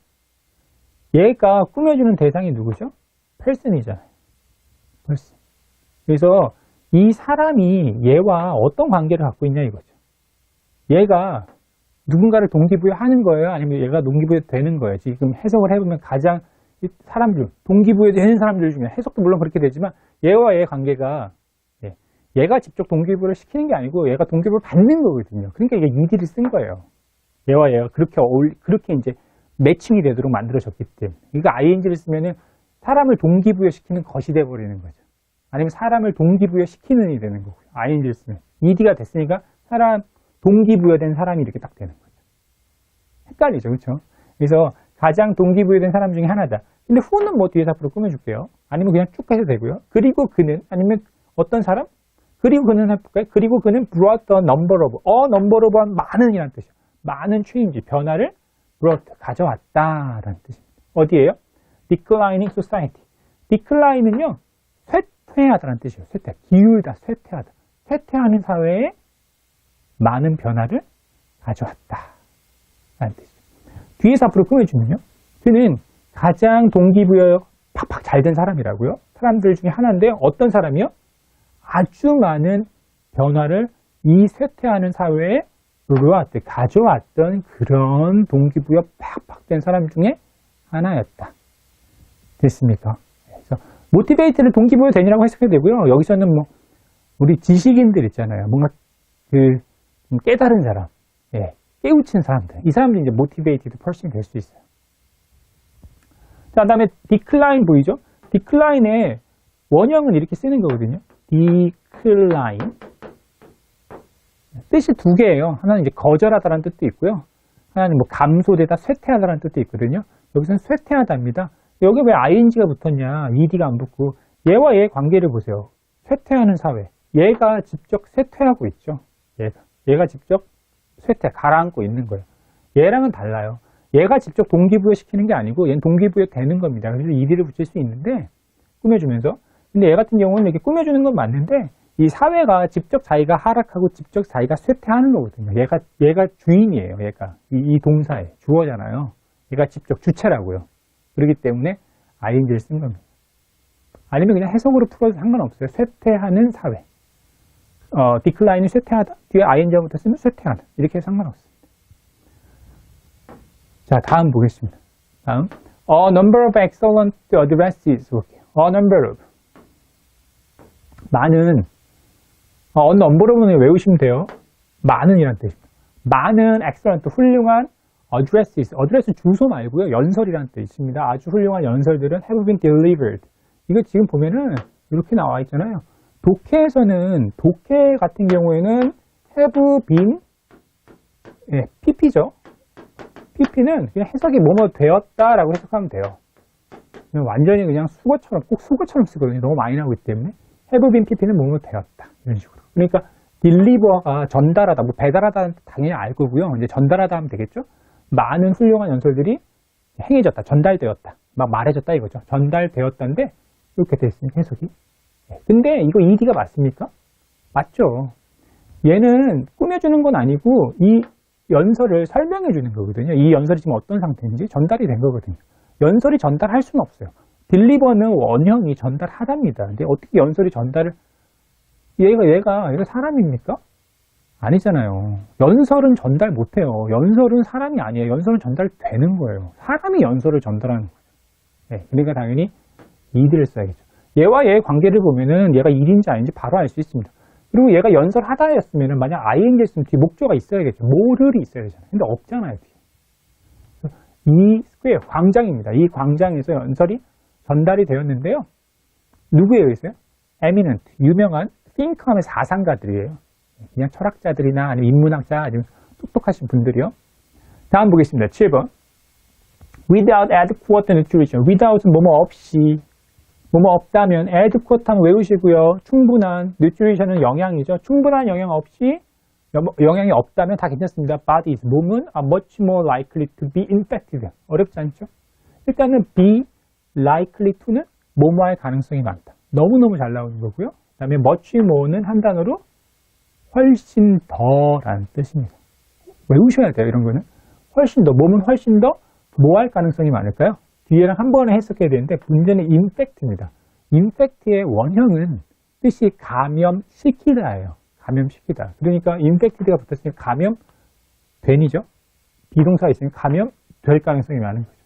[SPEAKER 1] 얘가 꾸며주는 대상이 누구죠? person이잖아요. person. 그래서 이 사람이 얘와 어떤 관계를 갖고 있냐 이거죠. 얘가 누군가를 동기부여하는 거예요? 아니면 얘가 동기부여되는 거예요? 지금 해석을 해보면 가장 사람들, 동기부여되는 사람들 중에 해석도 물론 그렇게 되지만 얘와 얘의 관계가 얘가 직접 동기부여를 시키는 게 아니고 얘가 동기부여를 받는 거거든요. 그러니까 이게 ED를 쓴 거예요. 얘와 얘가 그렇게 이제 매칭이 되도록 만들어졌기 때문에. 그러니까 ING를 쓰면은 사람을 동기부여시키는 것이 돼버리는 거죠. 아니면 사람을 동기부여시키는 이 되는 거고요. ING를 쓰면. ED가 됐으니까 사람, 동기부여된 사람이 이렇게 딱 되는 거죠. 헷갈리죠. 그렇죠? 그래서 가장 동기부여된 사람 중에 하나다. 근데 who는 뭐 뒤에서 앞으로 꾸며줄게요. 아니면 그냥 쭉 해도 되고요. 그리고 그는, 아니면 어떤 사람? 그리고 그는 해볼까요? 그리고 그는 brought a number of, number of 많은이라는 뜻이에요. 많은 change, 변화를 brought, 가져왔다라는 뜻입니다. 어디에요? declining society. decline은요, 쇠퇴하다라는 뜻이에요. 쇠퇴, 기울다, 쇠퇴하다. 쇠퇴하는 사회에 많은 변화를 가져왔다라는 뜻이에요. 뒤에서 앞으로 꾸며주면요, 그는 가장 동기부여 팍팍 잘 된 사람이라고요. 사람들 중에 하나인데요. 어떤 사람이요? 아주 많은 변화를 이 쇠퇴하는 사회에 가져왔던 그런 동기부여 팍팍 된 사람 중에 하나였다. 됐습니까? 그래서 모티베이트를 동기부여 되니라고 해석해도 되고요. 여기서는 뭐 우리 지식인들 있잖아요. 뭔가 깨달은 사람, 깨우친 사람들. 이 사람들이 이제 motivated person이 될 수 있어요. 자, 그다음에 decline 보이죠? decline의 원형은 이렇게 쓰는 거거든요. decline. 뜻이 두 개예요. 하나는 이제 거절하다라는 뜻도 있고요. 하나는 뭐 감소되다, 쇠퇴하다라는 뜻도 있거든요. 여기서는 쇠퇴하다입니다. 여기 왜 ing가 붙었냐? ed가 안 붙고 얘와 얘의 관계를 보세요. 쇠퇴하는 사회. 얘가 직접 쇠퇴하고 있죠. 얘가 직접 가라앉고 있는 거예요. 얘랑은 달라요. 얘가 직접 동기부여 시키는 게 아니고 얘는 동기부여 되는 겁니다. 그래서 ed를 붙일 수 있는데 꾸며주면서. 근데 얘 같은 경우는 이렇게 꾸며주는 건 맞는데 이 사회가 직접 자기가 하락하고 직접 자기가 쇠퇴하는 거거든요. 얘가 주인이에요. 얘가 이 동사의 주어잖아요. 얘가 직접 주체라고요. 그렇기 때문에 ing를 쓴 겁니다. 아니면 그냥 해석으로 풀어도 상관없어요. 쇠퇴하는 사회. decline이 쇠퇴하다. 뒤에 ing가 붙었으면 쇠퇴하다. 이렇게 해서 상관없습니다. 자, 다음 보겠습니다. 다음. A number of excellent addresses. A number of. 많은. a number of는 외우시면 돼요. 많은이란 뜻입니다. 많은 excellent, 훌륭한 addresses. address 주소 말고요. 연설이라는 뜻이 있습니다. 아주 훌륭한 연설들은 have been delivered. 이거 지금 보면은 이렇게 나와 있잖아요. 독해에서는, 독해 같은 경우에는 have been, pp죠. pp는 그냥 해석이 뭐뭐 되었다라고 해석하면 돼요. 그냥 완전히 그냥 수거처럼, 꼭 수거처럼 쓰거든요. 너무 많이 나오기 때문에. have been pp는 뭐뭐 되었다. 이런 식으로. 그러니까 deliver가 전달하다, 뭐 배달하다는 당연히 알 거고요. 이제 전달하다 하면 되겠죠. 많은 훌륭한 연설들이 행해졌다, 전달되었다, 막 말해졌다 이거죠. 전달되었다인데 이렇게 됐으니까 해석이. 근데 이거 ed가 맞습니까? 맞죠. 얘는 꾸며주는 건 아니고 이 연설을 설명해 주는 거거든요. 이 연설이 지금 어떤 상태인지 전달이 된 거거든요. 연설이 전달할 수는 없어요. 딜리버는 원형이 전달하답니다. 근데 어떻게 연설이 전달을, 얘가 사람입니까? 아니잖아요. 연설은 전달 못해요. 연설은 사람이 아니에요. 연설은 전달되는 거예요. 사람이 연설을 전달하는 거예요. 그러니까 당연히 ed를 써야겠죠. 얘와 얘의 관계를 보면은 얘가 일인지 아닌지 바로 알 수 있습니다. 그리고 얘가 연설하다였으면은 만약 ing였으면 뒤에 목조가 있어야겠죠. 뭐를이 있어야 되잖아요. 근데 없잖아요. 뒤에. 이 스퀘어, 광장입니다. 이 광장에서 연설이 전달이 되었는데요. 누구예요, 있어요? eminent, 유명한 think함의 사상가들이에요. 그냥 철학자들이나 아니면 인문학자 아니면 똑똑하신 분들이요. 다음 보겠습니다. 7번. Without adequate nutrition. Without은 뭐뭐 없이. 뭐뭐 없다면 adequate 하면 외우시고요. 충분한. nutrition은 영양이죠. 충분한 영양 없이 영양이 없다면 다 괜찮습니다. Body is. 몸은 much more likely to be infected. 어렵지 않죠? 일단은 be likely to는 뭐뭐할 가능성이 많다. 너무너무 잘 나오는 거고요. 그 다음에 much more는 한 단어로 훨씬 더라는 뜻입니다. 외우셔야 돼요. 이런 거는. 훨씬 더. 몸은 훨씬 더 뭐 할 가능성이 많을까요? 뒤에랑 한 번에 해석해야 되는데 문제는 infect입니다. infect의 원형은 뜻이 감염시키다예요. 감염시키다. 그러니까 infected가 붙었으니까 감염된이죠. 비동사가 있으니까 감염될 가능성이 많은 거죠.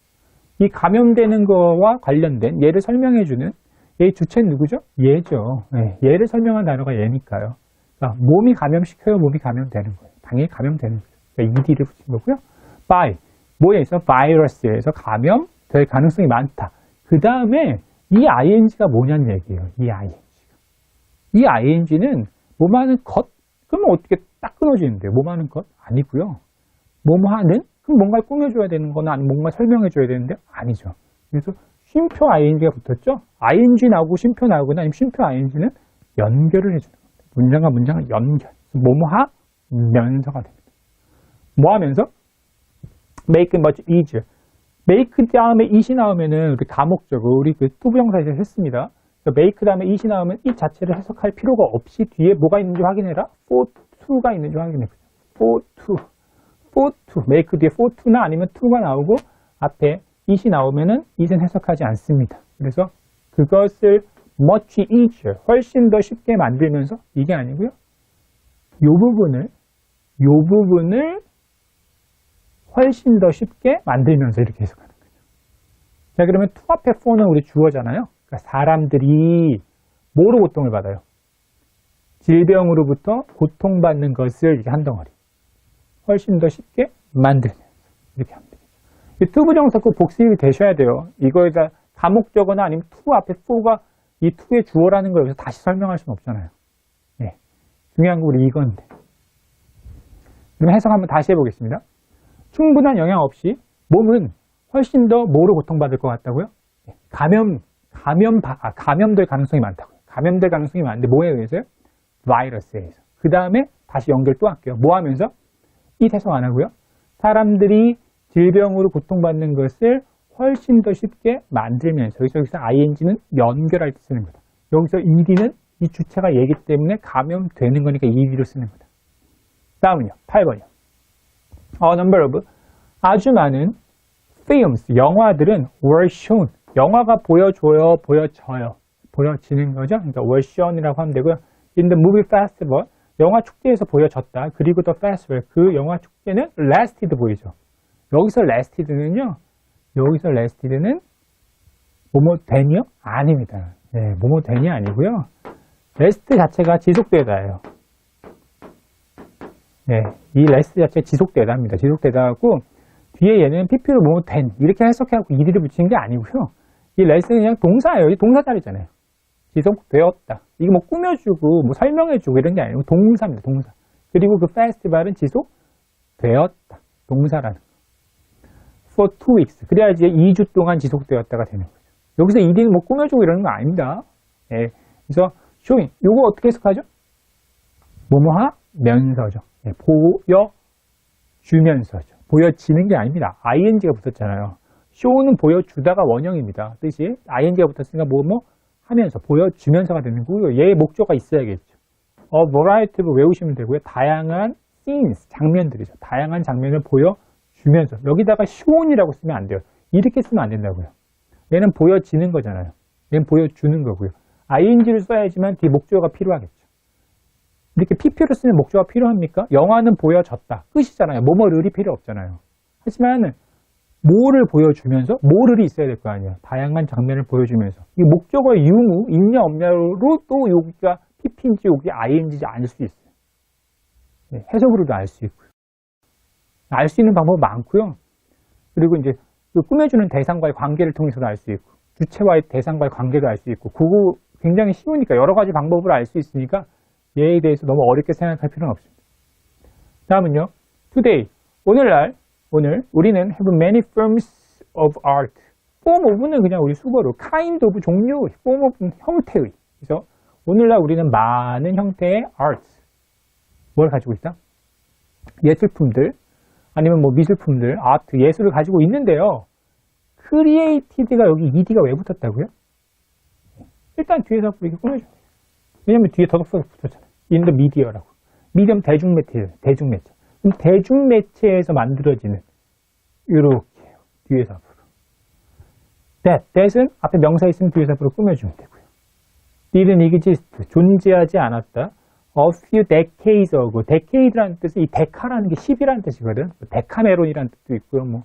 [SPEAKER 1] 이 감염되는 거와 관련된 얘를 설명해주는 얘의 주체는 누구죠? 얘죠. 네, 얘를 설명한 단어가 얘니까요. 그러니까 몸이 감염시켜요? 몸이 감염되는 거예요. 당연히 감염되는 거죠. 그러니까 ED를 붙인 거고요. by, 뭐에 있어? 바이러스에서 감염될 가능성이 많다. 그 다음에 이 ing가 뭐냐는 얘기예요. 이 ing가. 이 ing는 뭐뭐하는 것? 그러면 어떻게 딱 끊어지는데요? 뭐뭐하는 것? 아니고요. 뭐뭐하는? 그럼 뭔가를 꾸며줘야 되는 거나 아니면 뭔가 설명해줘야 되는데 아니죠. 그래서 쉼표 ing가 붙었죠? ing 나오고 쉼표 나오거나 아니면 쉼표 ing는 연결을 해주는 겁니다. 문장과 문장을 연결. 뭐뭐하면서가 됩니다. 뭐 하면서? make much easier. make 다음에 it이 나오면은 우리 가목적으로 우리 그 투부정사에서 했습니다. make 다음에 it이 나오면 it 자체를 해석할 필요가 없이 뒤에 뭐가 있는지 확인해라. for to가 있는지 확인해. for to. make 뒤에 for to나 아니면 to가 나오고 앞에 it이 나오면은 it은 해석하지 않습니다. 그래서 그것을 much easier, 훨씬 더 쉽게 만들면서 이게 아니고요. 요 부분을 훨씬 더 쉽게 만들면서 이렇게 해석하는 거죠. 자, 그러면 to 앞에 for는 우리 주어잖아요. 그러니까 사람들이 뭐로 고통을 받아요? 질병으로부터 고통받는 것을 이렇게 한 덩어리. 훨씬 더 쉽게 만들면서 이렇게 하면 되겠죠. 이 투부정사 꼭 복습이 되셔야 돼요. 이거에다 다목적어나 아니면 to 앞에 for가 이 to의 주어라는 걸 여기서 다시 설명할 수는 없잖아요. 네. 중요한 건 우리 이건데. 그럼 해석 한번 다시 해보겠습니다. 충분한 영양 없이 몸은 훨씬 더 뭐로 고통받을 것 같다고요? 감염될 가능성이 많다고요. 감염될 가능성이 많은데 뭐에 의해서요? 바이러스에 의해서. 그 다음에 다시 연결 또 할게요. 뭐 하면서? 이 해석 안 하고요. 사람들이 질병으로 고통받는 것을 훨씬 더 쉽게 만들면서 여기서 ing는 연결할 때 쓰는 거다. 여기서 ed는 이 주체가 얘기 때문에 감염되는 거니까 ed로 쓰는 거다. 다음은요. 8번이요. A number of 아주 많은 films, 영화들은 were shown. 영화가 보여줘요, 보여져요. 보여지는 거죠. 그러니까 were shown이라고 하면 되고요. In the movie festival, 영화 축제에서 보여졌다. 그리고 the festival, 그 영화 축제는 lasted 보이죠. 여기서 lasted는요. 여기서 lasted는 뭐뭐 된이요? 아닙니다. 네, 뭐뭐 된이 아니고요. last 자체가 지속되다예요. 네, 이 last 자체가 지속되다입니다. 지속되다고 뒤에 얘는 pp로 뭐뭐 된 이렇게 해석해갖고 ed를 붙이는 게 아니고요. 이 last는 그냥 동사예요. 이 동사 자리잖아요. 지속되었다. 이게 뭐 꾸며주고 뭐 설명해주고 이런 게 아니고 동사입니다. 동사. 그리고 그 페스티벌은 지속되었다. 동사라는 거. For 2 weeks. 그래야지 2주 동안 지속되었다가 되는 거죠. 여기서 ed는 뭐 꾸며주고 이러는 거 아닙니다. 예. 그래서 showing. 요거 어떻게 해석하죠? 뭐뭐 하면서죠. 예. 보여주면서죠. 보여지는 게 아닙니다. ing가 붙었잖아요. show는 보여주다가 원형입니다. 뜻이 ing가 붙었으니까 뭐뭐 하면서 보여주면서가 되는 거고요. 얘의 목적어가 있어야겠죠. variety로 외우시면 되고요. 다양한 scenes, 장면들이죠. 다양한 장면을 보여주면서 여기다가 shown이라고 쓰면 안 돼요. 이렇게 쓰면 안 된다고요. 얘는 보여지는 거잖아요. 얘는 보여주는 거고요. ing를 써야지만 뒤에 목적어가 필요하겠죠. 이렇게 pp로 쓰면 목적어가 필요합니까? 영화는 보여졌다. 끝이잖아요. 뭐뭐를이 필요 없잖아요. 하지만 뭐를 보여주면서 뭐를이 있어야 될 거 아니에요. 다양한 장면을 보여주면서 이 목적어의 유무 있냐 없냐로 또 여기가 pp인지 여기 ing인지 알 수 있어요. 네, 해석으로도 알 수 있고요. 알 수 있는 방법 많고요. 그리고 이제 그 꾸며주는 대상과의 관계를 통해서도 알 수 있고 주체와의 대상과의 관계도 알 수 있고 그거 굉장히 쉬우니까 여러 가지 방법을 알 수 있으니까 얘에 대해서 너무 어렵게 생각할 필요는 없습니다. 다음은요. today. 오늘 우리는 have many forms of art. form of는 그냥 우리 수거로 kind of 종류, form of 형태의. 그래서 오늘날 우리는 많은 형태의 art. 뭘 가지고 있다? 예술품들, 아니면 뭐 미술품들, 아트, 예술을 가지고 있는데요. created가 여기 ed가 왜 붙었다고요? 일단 뒤에서 이렇게 꾸며줘요. 왜냐면 뒤에 더덕서덕 붙었잖아요. in the media라고. 미디엄 대중매체. 그럼 대중매체에서 만들어지는 이렇게요. 뒤에서 앞으로. that은 앞에 명사 있으면 뒤에서 앞으로 꾸며주면 되고요. didn't exist. 존재하지 않았다. A few decades ago. decade라는 뜻은 이 데카라는 게 10이라는 뜻이거든. 데카메론이라는 뜻도 있고요. 뭐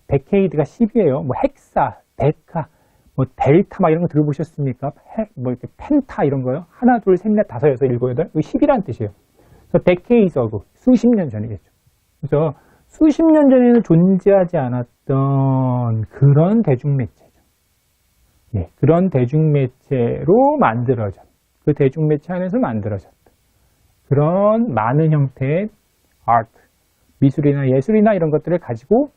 [SPEAKER 1] decade가 10이에요. 뭐 헥사, 데카, 뭐 델타 막 이런 거 들어보셨습니까? 뭐 이렇게 펜타 이런 거요. 하나, 둘, 셋, 넷, 다섯, 여섯, 일곱, 여덟. 이거 10이라는 뜻이에요. 그래서 decades ago. 수십 년 전이겠죠. 그래서 수십 년 전에는 존재하지 않았던 그런 대중매체죠. 예, 그런 대중매체로 만들어졌. 그 대중매체 안에서 만들어졌다. 그런 많은 형태의 아트, 미술이나 예술이나 이런 것들을 가지고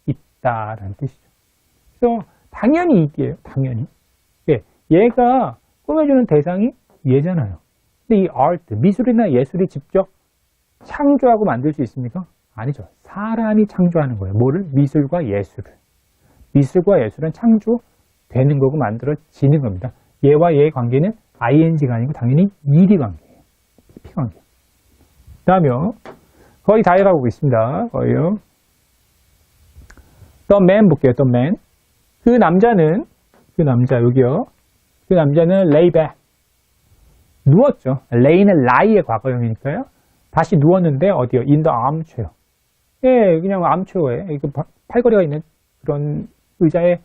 [SPEAKER 1] 있다라는 뜻이죠. 그래서 당연히 이게요. 당연히. 예, 얘가 꾸며주는 대상이 얘잖아요. 근데 이 아트, 미술이나 예술이 직접 창조하고 만들 수 있습니까? 아니죠. 사람이 창조하는 거예요. 뭐를? 미술과 예술을. 미술과 예술은 창조되는 거고 만들어지는 겁니다. 얘와 얘의 관계는 ing가 아니고 당연히 ed 관계예요. pp 관계. 그 다음에요. 거의 다 해가고 있습니다. 거의요. The man 볼게요. The man. 그 남자 여기요. 그 남자는 lay back. 누웠죠. lay는 lie의 과거형이니까요. 다시 누웠는데 어디요? in the armchair. 예, 그냥 armchair에 팔걸이가 있는 그런 의자에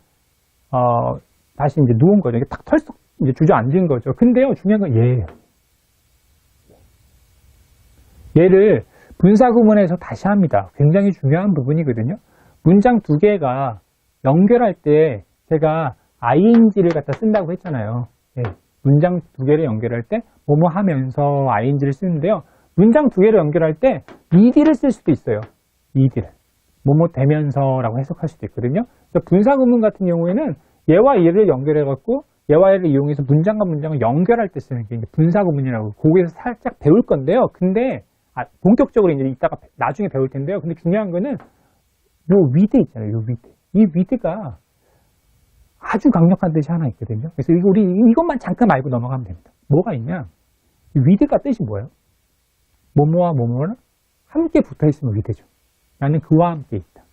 [SPEAKER 1] 다시 이제 누운 거죠. 딱 털썩 이제 주저앉은 거죠. 근데요, 중요한 건 얘예요. 얘를 분사구문에서 다시 합니다. 굉장히 중요한 부분이거든요. 문장 두 개가 연결할 때 제가 ing를 갖다 쓴다고 했잖아요. 예, 문장 두 개를 연결할 때 뭐뭐 하면서 ing를 쓰는데요. 문장 두 개를 연결할 때 ed를 쓸 수도 있어요. ed를. 뭐뭐 되면서라고 해석할 수도 있거든요. 그래서 분사구문 같은 경우에는 얘와 얘를 연결해갖고 얘와 얘를 이용해서 문장과 문장을 연결할 때 쓰는 게 분사구문이라고 거기에서 살짝 배울 건데요. 근데 본격적으로 이제 이따가 나중에 배울 텐데요. 근데 중요한 거는 요 with 있잖아요. 요 with. 이 with가 아주 강력한 뜻이 하나 있거든요. 그래서 우리 이것만 잠깐 알고 넘어가면 됩니다. 뭐가 있냐? 이 with가 뜻이 뭐예요? 뭐뭐와 뭐뭐랑 함께 붙어 있으면 with죠. 나는 그와 함께 있다.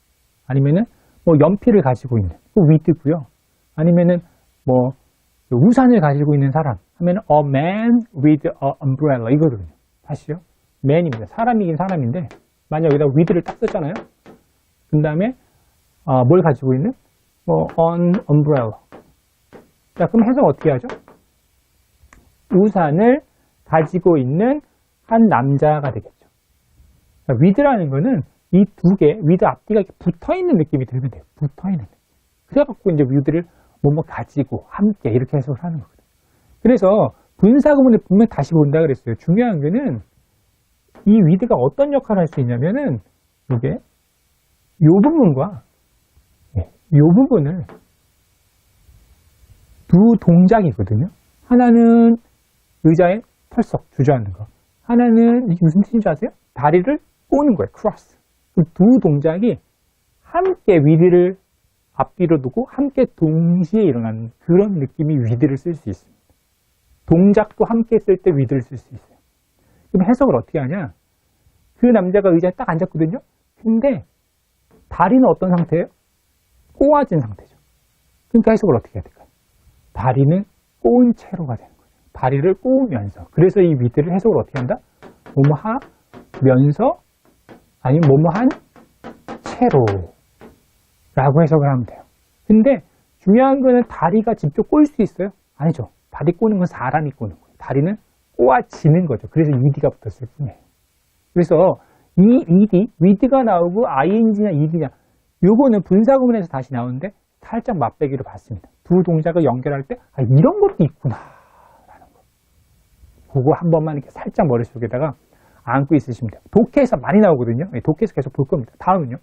[SPEAKER 1] 아니면은 뭐 연필을 가지고 있는 그 with고요. 아니면은 뭐 우산을 가지고 있는 사람 하면 a man with an umbrella 이거거든요. 다시요. man입니다. 사람이긴 사람인데 만약 여기다 with를 딱 썼잖아요. 그 다음에 뭘 가지고 있는? 뭐 an umbrella. 자, 그럼 해석 어떻게 하죠? 우산을 가지고 있는 한 남자가 되겠죠. 자, with라는 거는 이 두 개, with 앞뒤가 이렇게 붙어 있는 느낌이 들면 돼요. 붙어 있는 느낌. 그래갖고 이제 with를 뭐뭐 가지고 함께 이렇게 해석을 하는 거거든요. 그래서 분사구문을 분명 다시 본다 그랬어요. 중요한 거는 이 with가 어떤 역할을 할 수 있냐면은 이게 이 부분과 이 부분을 두 동작이거든요. 하나는 의자에 털썩 주저앉는 거. 하나는 이게 무슨 뜻인지 아세요? 다리를 꼬는 거예요. cross. 그 두 동작이 함께 with를 앞뒤로 두고 함께 동시에 일어나는 그런 느낌이 with를 쓸 수 있습니다. 동작도 함께 쓸 때 with를 쓸 수 있어요. 그럼 해석을 어떻게 하냐? 그 남자가 의자에 딱 앉았거든요. 근데 다리는 어떤 상태예요? 꼬아진 상태죠. 그러니까 해석을 어떻게 해야 될까요? 다리는 꼬은 채로가 되는 거죠. 다리를 꼬으면서. 그래서 이 with를 해석을 어떻게 한다? 뭐뭐 하면서 아니면 뭐뭐 한 채로 라고 해석을 하면 돼요. 근데 중요한 거는 다리가 직접 꼬일 수 있어요? 아니죠. 다리 꼬는 건 사람이 꼬는 거예요. 다리는 꼬아지는 거죠. 그래서 ed가 붙었을 뿐이에요. 그래서 이 ed, with가 나오고 ing냐 ed냐 요거는 분사구문에서 다시 나오는데 살짝 맛배기로 봤습니다. 두 동작을 연결할 때 이런 것도 있구나 라는 거. 그거 한 번만 이렇게 살짝 머릿속에다가 안고 있으시면 돼요. 독해에서 많이 나오거든요. 독해에서 계속 볼 겁니다. 다음은요.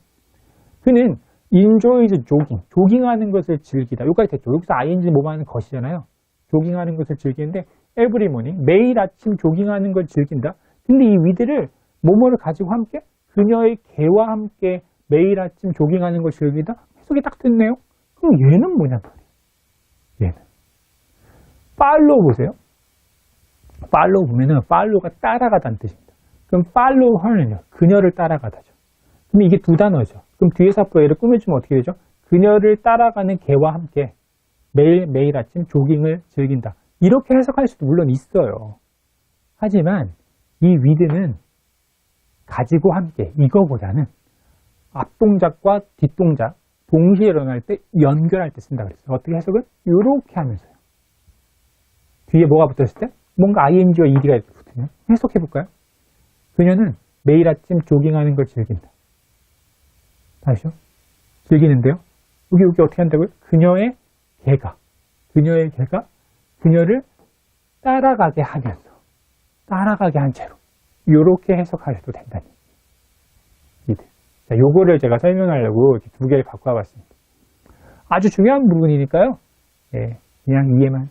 [SPEAKER 1] 그는 enjoys jogging. 조깅하는 것을 즐기다. 여기까지 됐죠. 여기서 ing 뭐하는 것이잖아요. 조깅하는 것을 즐기는데 every morning. 매일 아침 조깅하는 걸 즐긴다. 근데 이 with를 뭐뭐를 가지고 함께 그녀의 개와 함께 매일 아침 조깅하는 걸 즐기다. 해석이 딱 됐네요. 그럼 얘는 뭐냐 말이에요. 얘는 follow 보세요. follow 보면은 follow가 따라가다는 뜻입니다. 그럼 follow her는요. 그녀를 따라가다죠. 그럼 이게 두 단어죠. 그럼 뒤에서 앞으로 얘를 꾸며주면 어떻게 되죠? 그녀를 따라가는 개와 함께 매일 아침 조깅을 즐긴다. 이렇게 해석할 수도 물론 있어요. 하지만 이 with는 가지고 함께 이거보다는 앞동작과 뒷동작 동시에 일어날 때 연결할 때 쓴다 그랬어요. 어떻게 해석을? 이렇게 하면서요. 뒤에 뭐가 붙었을 때? 뭔가 ing와 ed가 이렇게 붙으면 해석해 볼까요? 그녀는 매일 아침 조깅하는 걸 즐긴다. 다시요. 즐기는데요. 여기 어떻게 한다고요? 그녀의 개가 그녀를 따라가게 하면서 따라가게 한 채로 이렇게 해석하셔도 된다니. 자, 요거를 제가 설명하려고 이렇게 두 개를 갖고 와봤습니다. 아주 중요한 부분이니까요. 예, 그냥 이해만.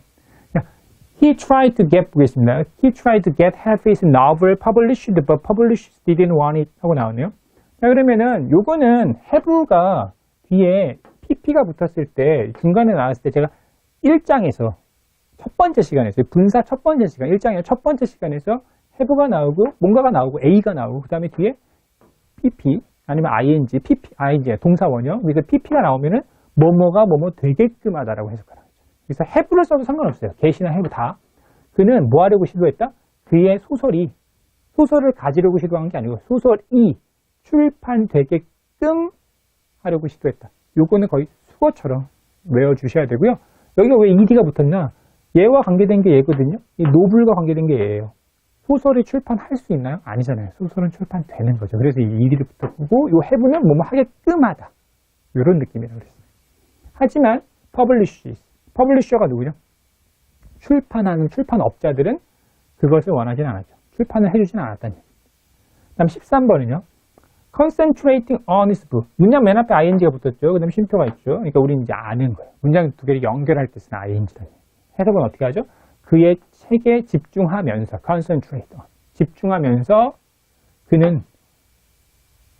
[SPEAKER 1] He tried to get 보겠습니다. He tried to get have his novel published, but publishers didn't want it 하고 나오네요. 자, 그러면은 요거는 have가 뒤에 pp가 붙었을 때 중간에 나왔을 때 제가 1장에서 첫 번째 시간에서 분사 첫 번째 시간 1장의 첫 번째 시간에서 have가 나오고 뭔가가 나오고 a가 나오고 그 다음에 뒤에 pp 아니면 ing, ing 동사원형 그래서 pp가 나오면은 뭐뭐가 뭐뭐 되게끔 하다라고 해석하라. 그래서 have를 써도 상관없어요. get이나 have 다. 그는 뭐 하려고 시도했다? 그의 소설을 가지려고 시도한 게 아니고 소설이 출판되게끔 하려고 시도했다. 요거는 거의 수어처럼 외워주셔야 되고요. 여기가 왜 ed가 붙었나? 얘와 관계된 게 얘거든요. 이 노블과 관계된 게 얘예요. 소설이 출판할 수 있나요? 아니잖아요. 소설은 출판되는 거죠. 그래서 이 ed를 붙었고 요 have는 뭐뭐 하게끔 하다. 이런 느낌이라고 그랬어요. 하지만 퍼블리셔가 누구죠? 출판하는 출판업자들은 그것을 원하진 않았죠. 출판을 해주진 않았다니. 다음 13번은요. concentrating on his book. 문장 맨 앞에 ing가 붙었죠. 그 다음에 쉼표가 있죠. 그러니까 우리는 이제 아는 거예요. 문장 두 개를 연결할 때 쓰는 ing라니. 해석은 어떻게 하죠? 그의 책에 집중하면서 concentrate on. 집중하면서 그는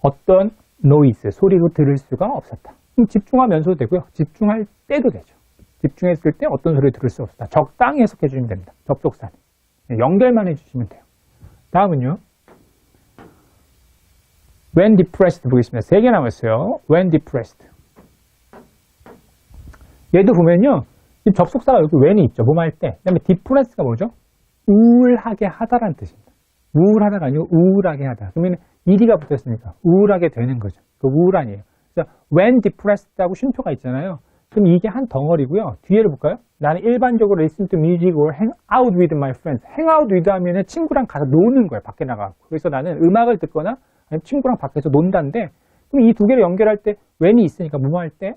[SPEAKER 1] 어떤 noise, 소리도 들을 수가 없었다. 집중하면서도 되고요. 집중할 때도 되죠. 집중했을 때 어떤 소리를 들을 수 없었다. 적당히 해석해 주시면 됩니다. 접속사는. 연결만 해주시면 돼요. 다음은요. When depressed 보겠습니다. 3개 남았어요. When depressed. 얘도 보면요. 접속사가 여기 when이 있죠. 뭐뭐 할 때. 그 다음에 depressed가 뭐죠? 우울하게 하다라는 뜻입니다. 우울하다가 아니고 우울하게 하다. 그러면 ed가 붙었으니까 우울하게 되는 거죠. 그 우울한이에요. 그래서 when depressed하고 쉼표가 있잖아요. 그럼 이게 한 덩어리고요. 뒤에를 볼까요? 나는 일반적으로 listen to music or hang out with my friends. hang out with 하면은 친구랑 가서 노는 거예요. 밖에 나가고. 그래서 나는 음악을 듣거나 아니면 친구랑 밖에서 논다인데 그럼 이 두 개를 연결할 때 when이 있으니까 뭐뭐 할 때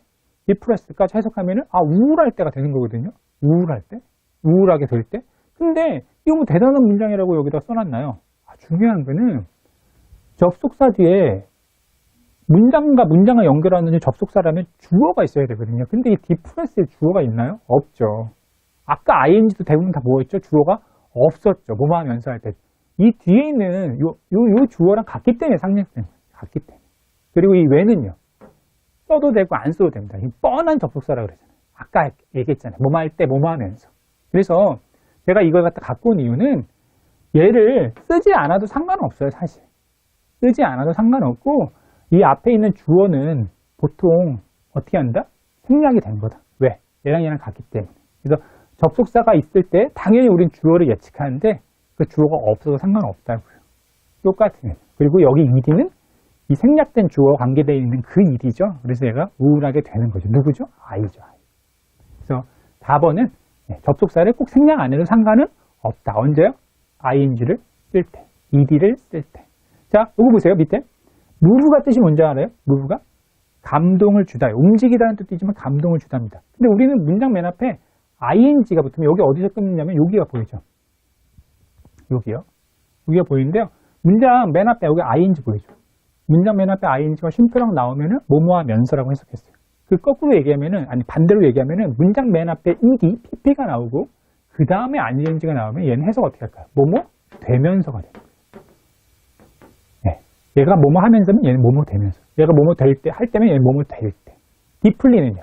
[SPEAKER 1] depressed까지 해석하면은 우울할 때가 되는 거거든요. 우울할 때? 우울하게 될 때? 근데 이거 뭐 대단한 문장이라고 여기다 써놨나요? 중요한 거는 접속사 뒤에 문장과 문장을 연결하는 접속사라면 주어가 있어야 되거든요. 근데 이 depressed 주어가 있나요? 없죠. 아까 ing도 대부분 다 뭐였죠? 주어가 없었죠. 뭐뭐 하면서 할 때. 이 뒤에 있는 요 주어랑 같기 때문에 상징된 거예요. 같기 때문에. 그리고 이 when은요. 써도 되고 안 써도 됩니다. 이 뻔한 접속사라고 그러잖아요. 아까 얘기했잖아요. 뭐뭐 할 때 뭐뭐 하면서. 그래서 제가 이걸 갖다 갖고 온 이유는 얘를 쓰지 않아도 상관없어요. 사실. 쓰지 않아도 상관없고 이 앞에 있는 주어는 보통 어떻게 한다? 생략이 된 거다. 왜? 얘랑 같기 때문에. 그래서 접속사가 있을 때 당연히 우린 주어를 예측하는데 그 주어가 없어도 상관없다고요. 똑같은. 그리고 여기 ed는 이 생략된 주어 관계되어 있는 그 ed죠. 그래서 얘가 우울하게 되는 거죠. 누구죠? i죠. 그래서 4번은 접속사를 꼭 생략 안 해도 상관은 없다. 언제요? ing를 쓸 때. ed를 쓸 때. 자, 이거 보세요. 밑에. move가 뜻이 뭔지 알아요? move가? 감동을 주다. 움직이다는 뜻이지만 감동을 주다입니다. 근데 우리는 문장 맨 앞에 ing가 붙으면 여기 어디서 끊느냐면 여기가 보이죠. 여기요. 여기가 보이는데요. 문장 맨 앞에 여기 ing 보이죠? 문장 맨 앞에 ing가 쉼표랑 나오면은 뭐뭐하면서라고 해석했어요. 그 거꾸로 얘기하면은, 아니 반대로 얘기하면은 문장 맨 앞에 ed, pp가 나오고 그 다음에 ing가 나오면 얘는 해석 어떻게 할까요? 뭐뭐 되면서가 돼요. 네. 얘가 뭐뭐 하면서면 얘는 뭐뭐 되면서. 얘가 뭐뭐 될 때, 할 때면 얘는 뭐뭐 될 때. 디플리는요.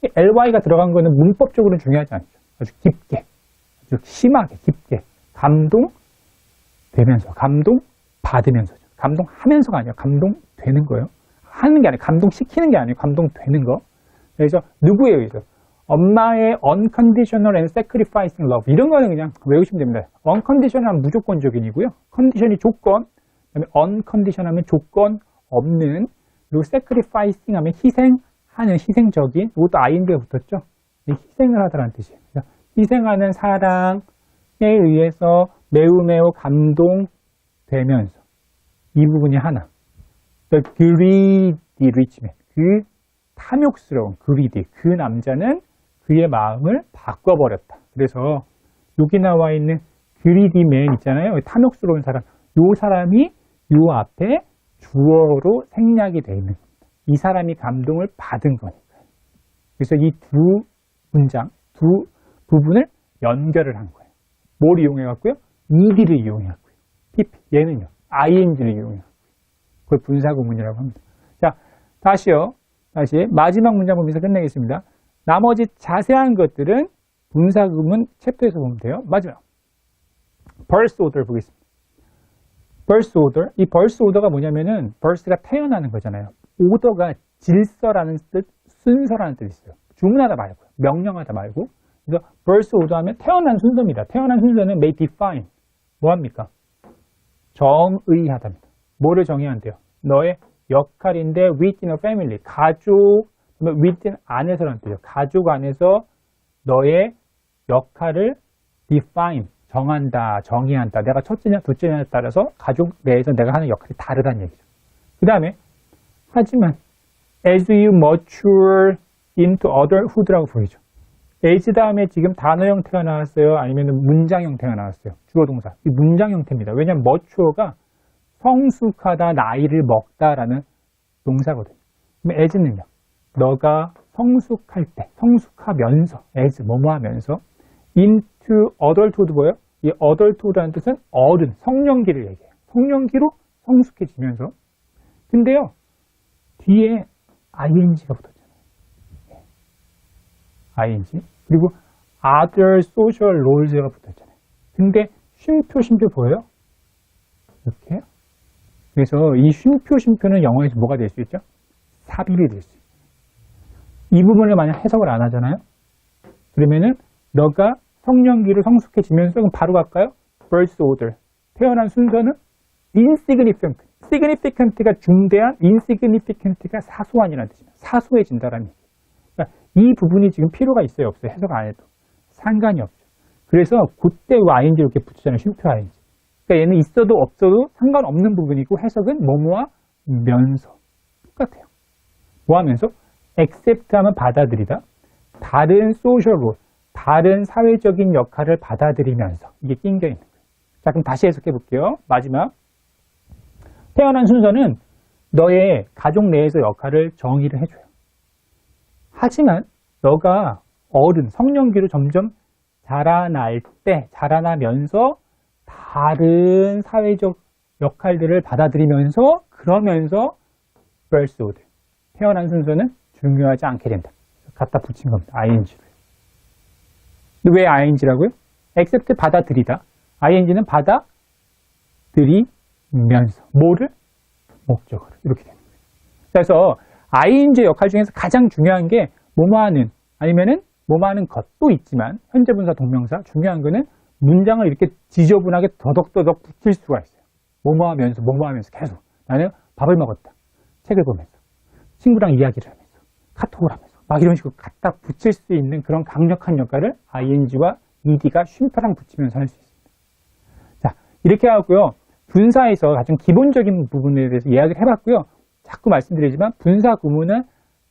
[SPEAKER 1] ly가 들어간 거는 문법적으로는 중요하지 않죠. 아주 깊게, 아주 심하게, 깊게. 감동되면서, 감동받으면서죠. 감동하면서가 아니라 감동되는 거예요. 하는 게 아니라 감동시키는 게 아니고 감동되는 거. 그래서 누구에 의해서? 엄마의 unconditional and sacrificing love. 이런 거는 그냥 외우시면 됩니다. unconditional 하면 무조건적인이고요. condition이 조건, 그다음에 unconditional 하면 조건 없는, 그리고 sacrificing 하면 희생하는, 희생적인, 이것도 ing가 붙었죠. 희생을 하다라는 뜻이에요. 희생하는 사랑에 의해서 매우 감동되면서. 이 부분이 하나. The greedy rich man. 그 탐욕스러운 greedy. 그 남자는 그의 마음을 바꿔버렸다. 그래서 여기 나와 있는 greedy man 있잖아요. 탐욕스러운 사람. 이 사람이 요 앞에 주어로 생략이 되어 있는 겁니다. 이 사람이 감동을 받은 거니까요. 그래서 이 두 문장, 두 부분을 연결을 한 거예요. 뭘 이용해갖고요? ed를 이용해갖고요. pp. 얘는요. ing를 이용해갖고요. 그걸 분사구문이라고 합니다. 자, 다시 마지막 문장 보면서 끝내겠습니다. 나머지 자세한 것들은 분사구문 챕터에서 보면 돼요. 마지막. birth order 보겠습니다. birth order. 이 birth order가 뭐냐면은 birth가 태어나는 거잖아요. order가 질서라는 뜻, 순서라는 뜻이 있어요. 주문하다 말고요. 명령하다 말고. 그래서 birth order 하면 태어난 순서입니다. 태어난 순서는 may define. 뭐합니까? 정의하답니다. 뭐를 정의한대요? 너의 역할인데 within a family. 가족, within 안에서라는 뜻이에요. 가족 안에서 너의 역할을 define. 정한다, 정의한다. 내가 첫째냐, 둘째냐에 따라서 가족 내에서 내가 하는 역할이 다르다는 얘기죠. 그 다음에, 하지만, as you mature into adulthood라고 보이죠. as 다음에 지금 단어 형태가 나왔어요? 아니면 문장 형태가 나왔어요? 주어 동사. 이 문장 형태입니다. 왜냐하면 mature가 성숙하다, 나이를 먹다라는 동사거든요. 그럼 as는요? 너가 성숙할 때, 성숙하면서, as, 뭐뭐 하면서, into adulthood 뭐예요? 이 adulthood라는 뜻은 어른, 성년기를 얘기해요. 성년기로 성숙해지면서. 근데요, 뒤에 ing가 붙었잖아요. ing. 그리고 other social roles가 붙었잖아요. 근데 쉼표 보여요? 이렇게. 그래서 이 쉼표는 영어에서 뭐가 될 수 있죠? 삽입이 될 수 있어요. 이 부분을 만약 해석을 안 하잖아요? 그러면은 너가 성년기로 성숙해지면서 그럼 바로 갈까요? birth order. 태어난 순서는 insignificant. significant가 중대한, insignificant가 사소한이라는 뜻입니다. 사소해진다라는 얘기예요. 그러니까 이 부분이 지금 필요가 있어요, 없어요? 해석 안 해도. 상관이 없죠. 그래서 그때 ing 이렇게 붙이잖아요, 쉼표 ing. 그러니까 얘는 있어도 없어도 상관없는 부분이고 해석은 뭐뭐와 면서. 똑같아요. 뭐 하면서? accept 하면 받아들이다. 다른 social role. 다른 사회적인 역할을 받아들이면서 이게 낑겨 있는 거예요. 자, 그럼 다시 해석해 볼게요. 마지막. 태어난 순서는 너의 가족 내에서 역할을 정의를 해줘요. 하지만 너가 어른, 성년기로 점점 자라나면서 다른 사회적 역할들을 받아들이면서 그러면서 birth order. 태어난 순서는 중요하지 않게 된다. 갖다 붙인 겁니다. ing를. 왜 ing라고요? accept 받아들이다. ing는 받아들이면서 뭐를? 목적어를. 이렇게 되는 거예요. 그래서 ing의 역할 중에서 가장 중요한 게 뭐뭐하는 아니면은 뭐뭐하는 것도 있지만 현재 분사 동명사 중요한 거는 문장을 이렇게 지저분하게 더덕더덕 붙일 수가 있어요. 뭐뭐하면서 계속 나는 밥을 먹었다. 책을 보면서 친구랑 이야기를 하면서 카톡을 하면서 막 이런 식으로 갖다 붙일 수 있는 그런 강력한 역할을 ing와 ed가 쉼표랑 붙이면서 할 수 있습니다. 자, 이렇게 하고요. 분사에서 가장 기본적인 부분에 대해서 이야기를 해봤고요. 자꾸 말씀드리지만 분사 구문은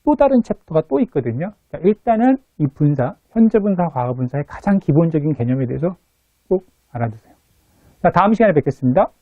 [SPEAKER 1] 또 다른 챕터가 또 있거든요. 자, 일단은 이 분사, 현재 분사, 과거 분사의 가장 기본적인 개념에 대해서 꼭 알아두세요. 자, 다음 시간에 뵙겠습니다.